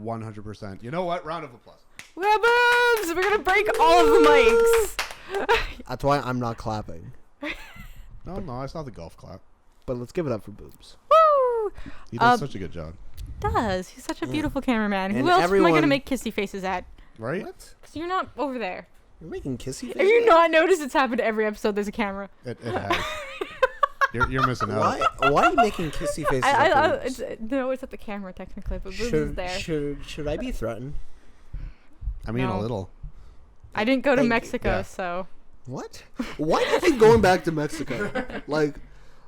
100%. You know what? Round of applause. We're boobs! We're gonna break all of the mics. That's why I'm not clapping. No, I saw the golf clap. But let's give it up for Boobs. Woo! He does such a good job. Does. He's such a beautiful cameraman. And Who else am I everyone- gonna make kissy faces at? Right? What? Because you're not over there. You're making kissy faces? Have you not noticed it's happened every episode there's a camera? It has. You're missing out. Why are you making kissy faces at Boobs? No, it's at the camera technically, but Boobs is there. Should I be threatened? I mean, No. a little. I didn't go to Thank you. Mexico, Yeah. so... What? Why do you keep going back to Mexico?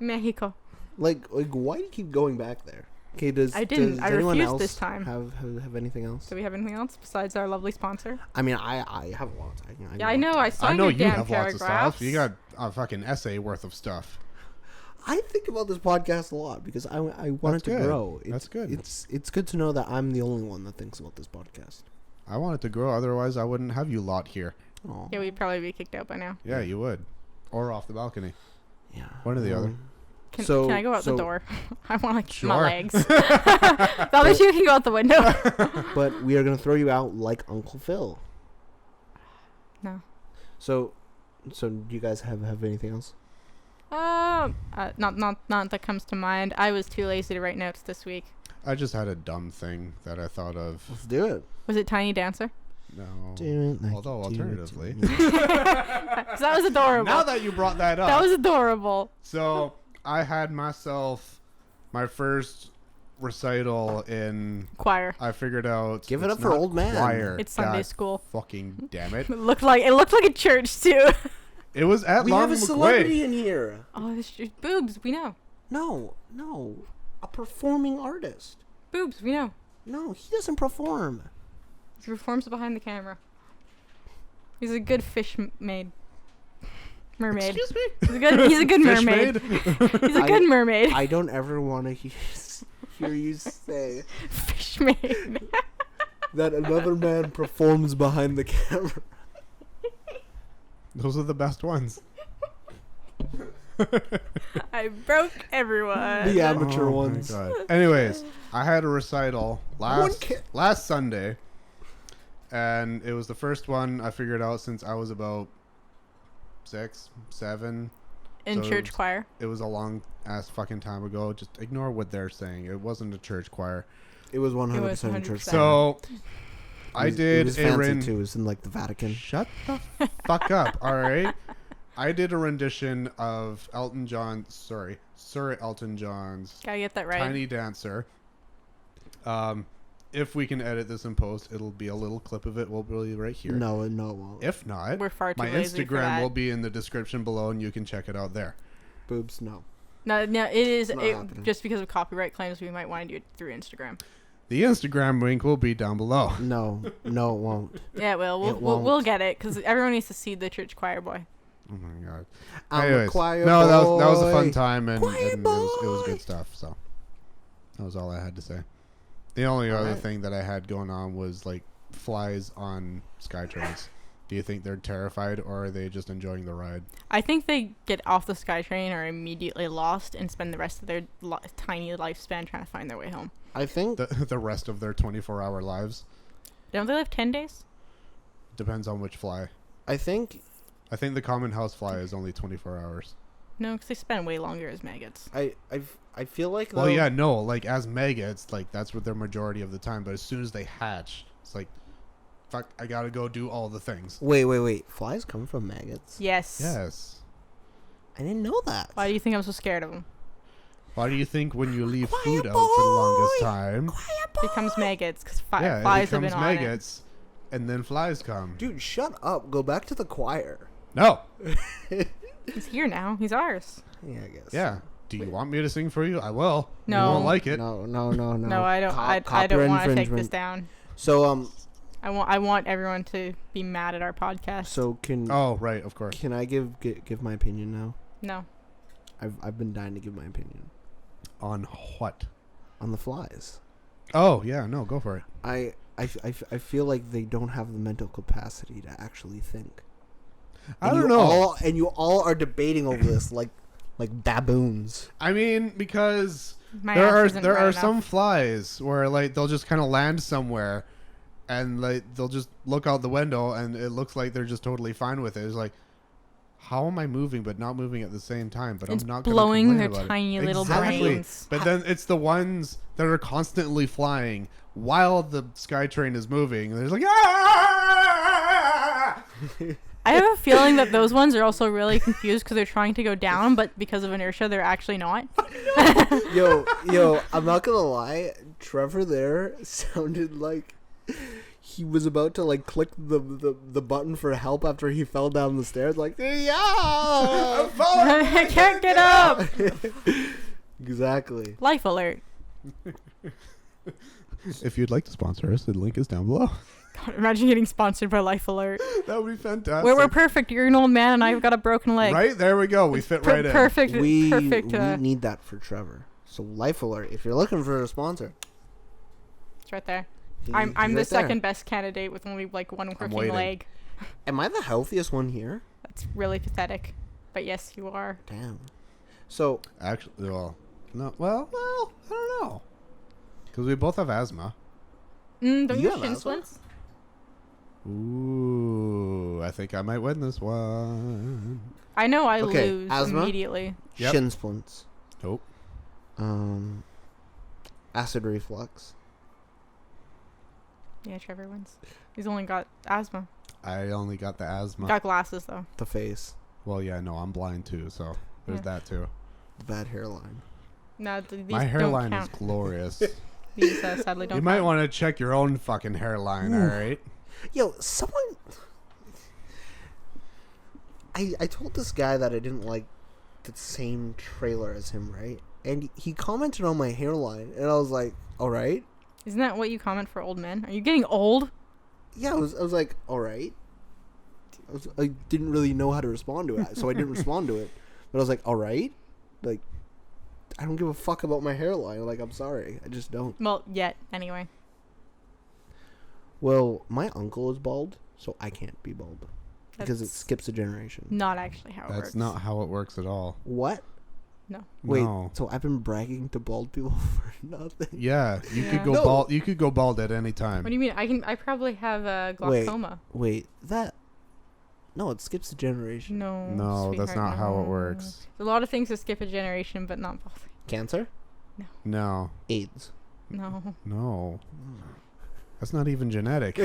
Mexico. Like, why do you keep going back there? Okay, does I didn't. Does I anyone refused else this time. Have anything else? Do we have anything else besides our lovely sponsor? I mean, I have a lot. Yeah, I know. I saw I know your you damn have lots of paragraphs. stuff. You got a fucking essay worth of stuff. I think about this podcast a lot because I want That's it to good. grow. That's good. It's good to know that I'm the only one that thinks about this podcast. I want it to grow. Otherwise, I wouldn't have you lot here. Oh, Yeah, we'd probably be kicked out by now. Yeah, you would. Or off the balcony. yeah. One or the other. Can So- I go out so- the door? I want to keep Sure. my legs. The other two can go out the window. But we are gonna throw you out like Uncle Phil. No. So do you guys have anything else? Not that comes to mind. I was too lazy to write notes this week. I just had a dumb thing that I thought of. Let's do it. Was it Tiny Dancer? No. Do it like Although, you do it to alternatively. me. 'Cause that was adorable. Now that you brought that up. That was adorable. So, I had myself my first recital in... Choir. I figured out... Give it it's up for not old man. Choir. It's Sunday God school. Fucking damn it. It looked like a church too. It was at We Long have a McQuay. celebrity in here. Oh, this boobs. We know. No, a performing artist. Boobs. We know. No, he doesn't perform. He performs behind the camera. He's a good mermaid. Excuse me? He's a good Fish mermaid. maid? He's a good mermaid. I don't ever want to hear you say Fish maid. that another man performs behind the camera. Those are the best ones. I broke everyone. The amateur Oh my ones. God. Anyways, I had a recital One last Sunday, and it was the first one I figured out since I was about 6, 7. In So church choir. It was a long ass fucking time ago. Just ignore what they're saying. It wasn't a church choir. It was 100% It was a church. 100%. So I It did was a fancy too. It was in like the Vatican. Shut the fuck up. All right. I did a rendition of Sir Elton John's Gotta get that right. Tiny Dancer. If we can edit this in post, it'll be a little clip of it. We'll be right here. No, it won't. If not, We're far too my lazy for Instagram that. will be in the description below, and you can check it out there. Boobs, no. No, it is It's not happening. just because of copyright claims. We might want to do it through Instagram. The Instagram link will be down below. No, it won't. Yeah, well, It we'll won't. get it because everyone needs to see the church choir boy. Oh my god. I'm Anyways, a choir no, that was a fun boy. time, and, Choir and it was boy. good stuff. So that was all I had to say. The only other Alright. thing that I had going on was like flies on SkyTrains. Do you think they're terrified, or are they just enjoying the ride? I think they get off the SkyTrain, are immediately lost, and spend the rest of their tiny lifespan trying to find their way home. I think The rest of their 24-hour lives Don't they live 10 days? depends on which fly. I think I think the common house fly is only 24 hours. No, because they spend way longer as maggots. I feel like Well, though- yeah, no, like as maggots, like that's what their majority of the time. But as soon as they hatch, it's like, fuck, I gotta go do all the things. Wait. Flies come from maggots? Yes. Yes. I didn't know that. Why do you think I'm so scared of them? Why do you think when you leave Quiet food out for the longest boy. time, Becomes maggots because yeah, flies it have becomes been on it. maggots, and then flies come? Dude, shut up. Go back to the choir. No. He's here now. He's ours. Yeah, I guess. Yeah. Do you want me to sing for you? I will. No. You won't like it. No. No, I don't. I don't Copyright want to take this infringement. down. So I want everyone to be mad at our podcast. so can Oh, right, of course. can I give my opinion now? No. I've been dying to give my opinion On what? on the flies. Oh, yeah, no, go for it. I feel like they don't have the mental capacity to actually think. I And don't you know. You all are debating over this like baboons. I mean, because My there ass are isn't there right are enough. some flies where like they'll just kind of land somewhere, and like they'll just look out the window and it looks like they're just totally fine with it. It's like, how am I moving but not moving at the same time? But It's I'm not blowing gonna their complain about tiny it. little Exactly. brains. But then it's the ones that are constantly flying while the SkyTrain is moving. And there's like, ah! I have a feeling that those ones are also really confused because they're trying to go down, but because of inertia, they're actually not. Yo, I'm not gonna lie. Trevor there sounded like he was about to like click the button for help after he fell down the stairs. Like, yeah, I can't get up. Exactly. Life alert. If you'd like to sponsor us, the link is down below. God, imagine getting sponsored by Life Alert. That would be fantastic. We're perfect. You're an old man, and I've got a broken leg. Right there we go. We fit right in. Perfect. We Perfect. need that for Trevor. So Life Alert, if you're looking for a sponsor, It's right there. he's I'm right the there. second best candidate with only like one working waiting. leg. Am I the healthiest one here? That's really pathetic. But yes, you are. Damn. So Actually, well, no. Well, I don't know. Because we both have asthma. Don't You you have shin asthma? splints? Ooh, I think I might win this one. I know I Okay, lose asthma? immediately. Yep. shin splints, Nope. acid reflux. Yeah, Trevor wins. He's only got asthma. I only got the asthma. Got glasses though. The face, Well, yeah, no, I'm blind too, so there's Yeah. that too. the bad hairline. No, these My don't hairline is count. glorious. These sadly don't You might count. want to check your own fucking hairline, all right? Yo, someone. I told this guy that I didn't like the same trailer as him, right? And he commented on my hairline, and I was like, all right. Isn't that what you comment for old men? Are you getting old? Yeah, I was like, all right. I didn't really know how to respond to it, so I didn't respond to it. But I was like, all right. Like, I don't give a fuck about my hairline. Like, I'm sorry. I just don't. Well, yet anyway. Well, my uncle is bald, so I can't be bald. Because it That's skips a generation. not actually how it works. That's not how it works at all. What? No. Wait, No. so I've been bragging to bald people for nothing? Yeah, you Yeah. could go No. bald. You could go bald at any time. What do you mean? I probably have glaucoma. Wait, that... No, it skips a generation. No. No, that's sweetheart, not how it no. works. There's a lot of things that skip a generation, but not both. Cancer? No, AIDS. No. no, that's not even genetic.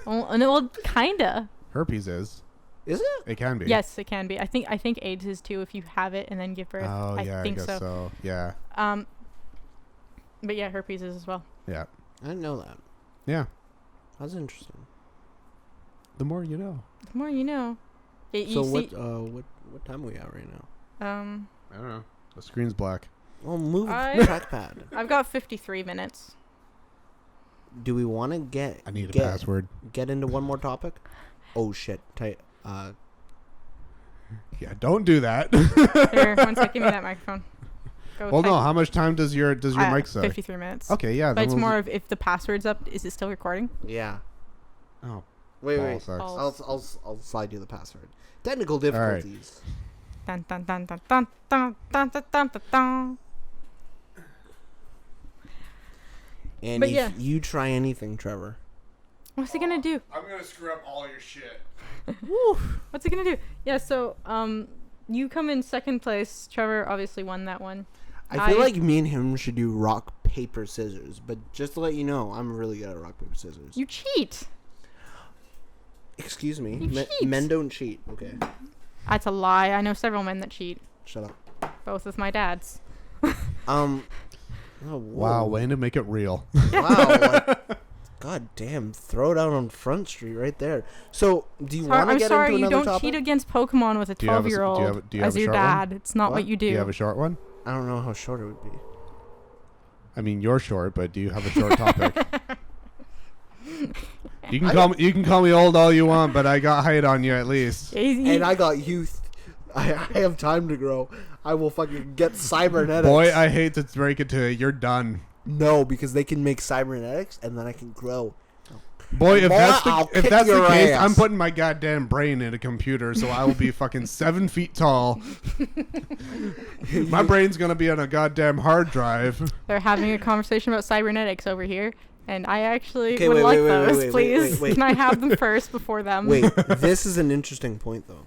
Well, kinda. Herpes is. Is it? It can be. Yes, it can be. I think AIDS is too if you have it and then give birth. Oh yeah, I think guess so. Yeah, But yeah, herpes is as well. yeah, I didn't know that. yeah. That's interesting. The more you know. The more you know. So what time are we at right now? I don't know. The screen's black. Well, move I- trackpad. I've got 53 minutes. Do we want to get... I need a get, password. Get into one more topic? Oh, shit. Yeah, don't do that. Here, one sec, give me that microphone. Go Well, no. type. How much time does your mic say? 53 minutes. Okay, yeah. But then it's we'll more of if the password's up, is it still recording? Yeah. Oh, Wait. ball sucks. Balls. I'll slide you the password. Technical difficulties. Dun, dun, dun, dun, dun, dun, dun, dun, dun, dun, dun. And But if yeah. you try anything, Trevor. What's he gonna do? I'm gonna screw up all your shit. What's he gonna do? Yeah, so you come in second place. Trevor obviously won that one. I feel like me and him should do rock, paper, scissors. But just to let you know, I'm really good at rock, paper, scissors. You cheat. Excuse me. You cheat. Men don't cheat. Okay. That's a lie. I know several men that cheat. Shut up. Both with my dads. Oh, whoa. Wow, way to make it real. Wow. Like, God damn. Throw it out on Front Street right there. So, do you want to I'm get sorry, into you another don't topic? cheat against Pokemon with a Do you have a s- do you 12-year-old have- do you have as a your short one? dad. It's not what What? you Do you do. have a short one? I don't know how short it would be. I mean, you're short, but do you have a short topic? You can call me old all you want, but I got height on you at least. And I got youth. I have time to grow. I will fucking get cybernetics. Boy, I hate to break it to you, you're done. No, because they can make cybernetics, and then I can grow. Boy, if Boy, that's I'll the, if kick that's the your case, ass. I'm putting my goddamn brain in a computer, so I will be fucking 7 feet tall. My brain's gonna be on a goddamn hard drive. They're having a conversation about cybernetics over here, and I actually Okay, would wait, like wait, wait, those, wait, wait, please. wait. Can I have them first before them? Wait, this is an interesting point, though.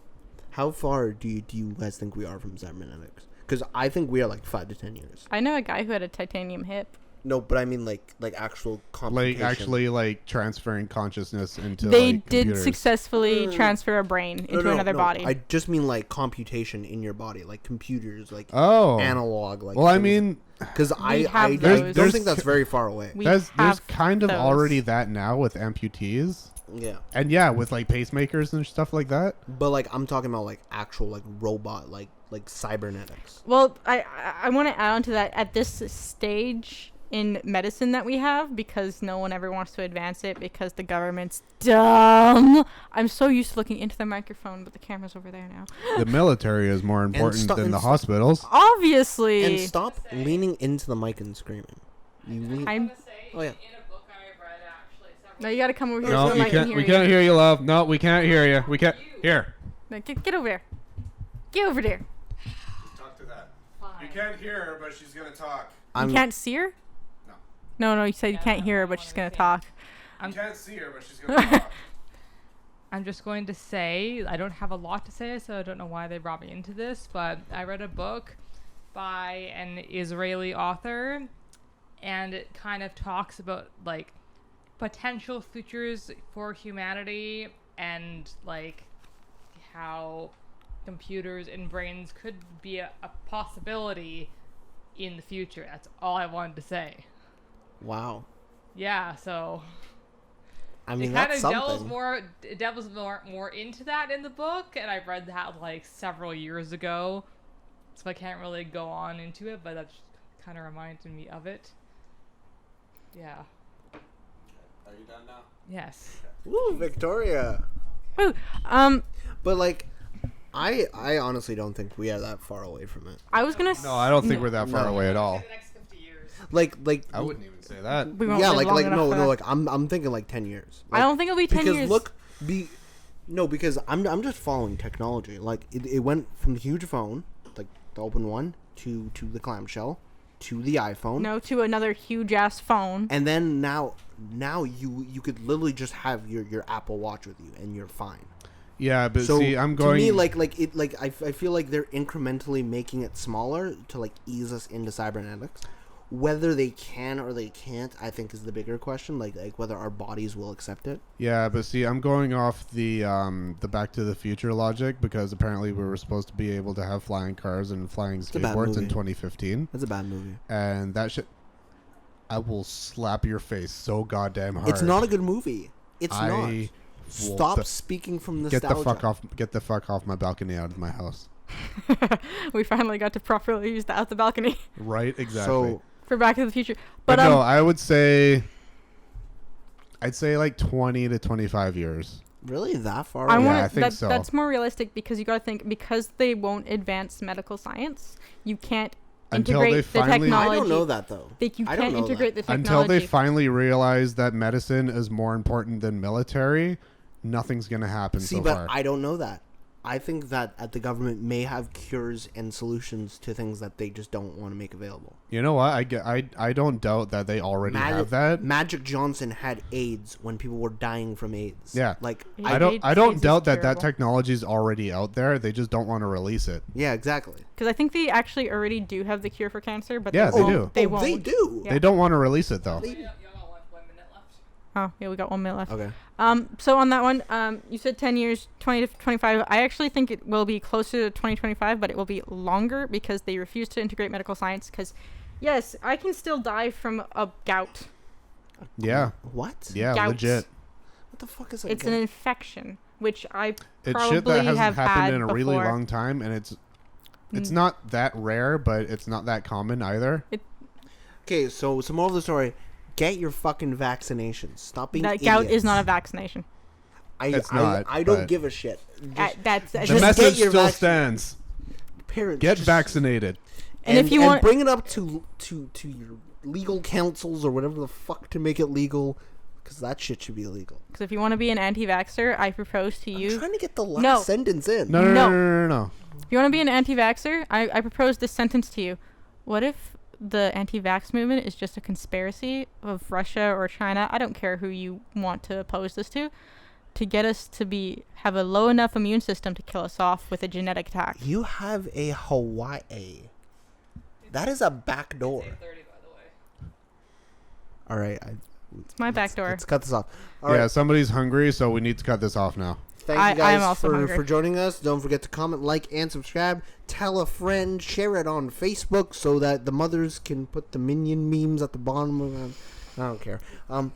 How far do you guys think we are from cybernetics? Because I think we are like 5 to 10 years. I know a guy who had a titanium hip. No, but I mean like actual computation. Like actually, like transferring consciousness into. They like, did computers. successfully transfer a brain into another body. I just mean like computation in your body, like computers, like Oh. analog. Like. Well, I mean, because I have don't those. think that's very far away. We there's have kind of those. already that now with amputees, Yeah, and yeah, with like pacemakers and stuff like that. but like I'm talking about like actual like robot like cybernetics. Well, I want to add on to that at this stage in medicine that we have, because no one ever wants to advance it because the government's dumb. I'm so used to looking into the microphone, but the camera's over there now. The military is more important than the hospitals. Obviously. And stop leaning into the mic and screaming. You lean. I'm. Oh yeah. In a book I read actually No, you gotta come over here. No, so you I can can't. hear We you. can't hear you, love. No, we can't hear you. We can't. Here. No, get over there. Get over there. Talk to that. You can't hear her, but she's gonna talk. You can't see her? No, you said you can't hear her, but she's gonna talk. You can't see her, but she's gonna talk. I'm just going to say, I don't have a lot to say, so I don't know why they brought me into this, but I read a book by an Israeli author, and it kind of talks about, like, potential futures for humanity and, like, how computers and brains could be a possibility in the future. That's all I wanted to say. Wow. Yeah, so... I mean, it kind that's of something. delves more into that in the book, and I read that like several years ago, so I can't really go on into it, but that kind of reminded me of it. Yeah. Are you done now? Yes. Woo, Victoria. Ooh, But like, I honestly don't think we are that far away from it. I was gonna. No, I don't think we're that far away at all. The next 50 years. Like I wouldn't even say that. We won't yeah, live long enough no, for that. like I'm thinking like 10 years. I don't think it'll be 10 because years. look, because I'm just following technology. Like it went from the huge phone, like the open one, to the clamshell, to the iPhone. No, to another huge ass phone. And then now you could literally just have your Apple Watch with you and you're fine. Yeah, but So see, I'm going. to me, I feel like they're incrementally making it smaller to like ease us into cybernetics. Whether they can or they can't, I think is the bigger question. Like whether our bodies will accept it. Yeah, but see, I'm going off the Back to the Future logic, because apparently we were supposed to be able to have flying cars and flying a bad skateboards in movie. 2015, That's a bad movie. and that shit. I will slap your face so goddamn hard. It's not a good movie. It's I not. will Stop be- speaking from Get nostalgia. the fuck off! Get the fuck off my balcony, out of my house. We finally got to properly use that out the balcony Right, exactly. So for Back to the Future. but But no, I would say. I'd say like 20 to 25 years. really that far I away? want I think so. That's more realistic, because you got to think, because they won't advance medical science, you can't Until integrate they the finally- technology. I don't know that though. Like, you I don't can't know integrate that. the Until technology. they finally realize that medicine is more important than military, nothing's gonna happen See, so but far. I don't know that. I think that the government may have cures and solutions to things that they just don't want to make available. You know what? I don't doubt that they already have that. Magic Johnson had AIDS when people were dying from AIDS. Yeah. Like Yeah. I AIDS don't is doubt that terrible. technology is already out there. They just don't want to release it. yeah, exactly. Because I think they actually already do have the cure for cancer, but Yeah, they do. They Oh, won't. they do. Yeah. They don't want to release it though. You got 1 minute left. Oh, yeah, we got 1 minute left. Okay. So on that one, you said 10 years, 20 to 25. I actually think it will be closer to 2025, but it will be longer, because they refuse to integrate medical science. Because, yes, I can still die from a gout. Yeah. What? Yeah, Gout. legit. What the fuck is that? It's an infection, which I It's probably shit that hasn't have happened had in a before. really long time, and it's not that rare, but it's not that common either. Okay, so some more of the story. Get your fucking vaccinations. Stop being That idiots. gout is not a vaccination. It's not, I don't but- give a shit. Just That's The Just get message your still vaccine. stands. parents Get just- vaccinated. And if you want- bring it up to your legal councils or whatever the fuck to make it legal. Because that shit should be illegal. Because if you want to be an anti-vaxxer, I propose to you. I'm trying to get the last sentence in. No. If you want to be an anti-vaxxer, I propose this sentence to you. What if the anti-vax movement is just a conspiracy of Russia or China? I don't care who you want to oppose this to get us to have a low enough immune system to kill us off with a genetic attack. You have a Hawaii. That is a back door. All right. It's my back door. Let's cut this off. All Yeah, right. somebody's hungry, so we need to cut this off now. Thank you I am guys also hungry. for joining us. Don't forget to comment, like, and subscribe. Tell a friend. Share it on Facebook so that the mothers can put the minion memes at the bottom of them. I don't care.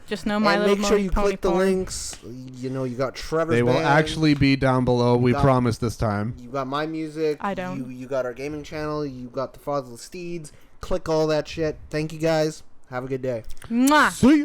Just know my and little make sure you pony click the porn. links. You know, you got Trevor's They will band. actually be down below. We promise this time. You got my music. I don't. You got our gaming channel. You got the Fatherless Steeds. Click all that shit. Thank you guys. Have a good day. Mwah! See ya.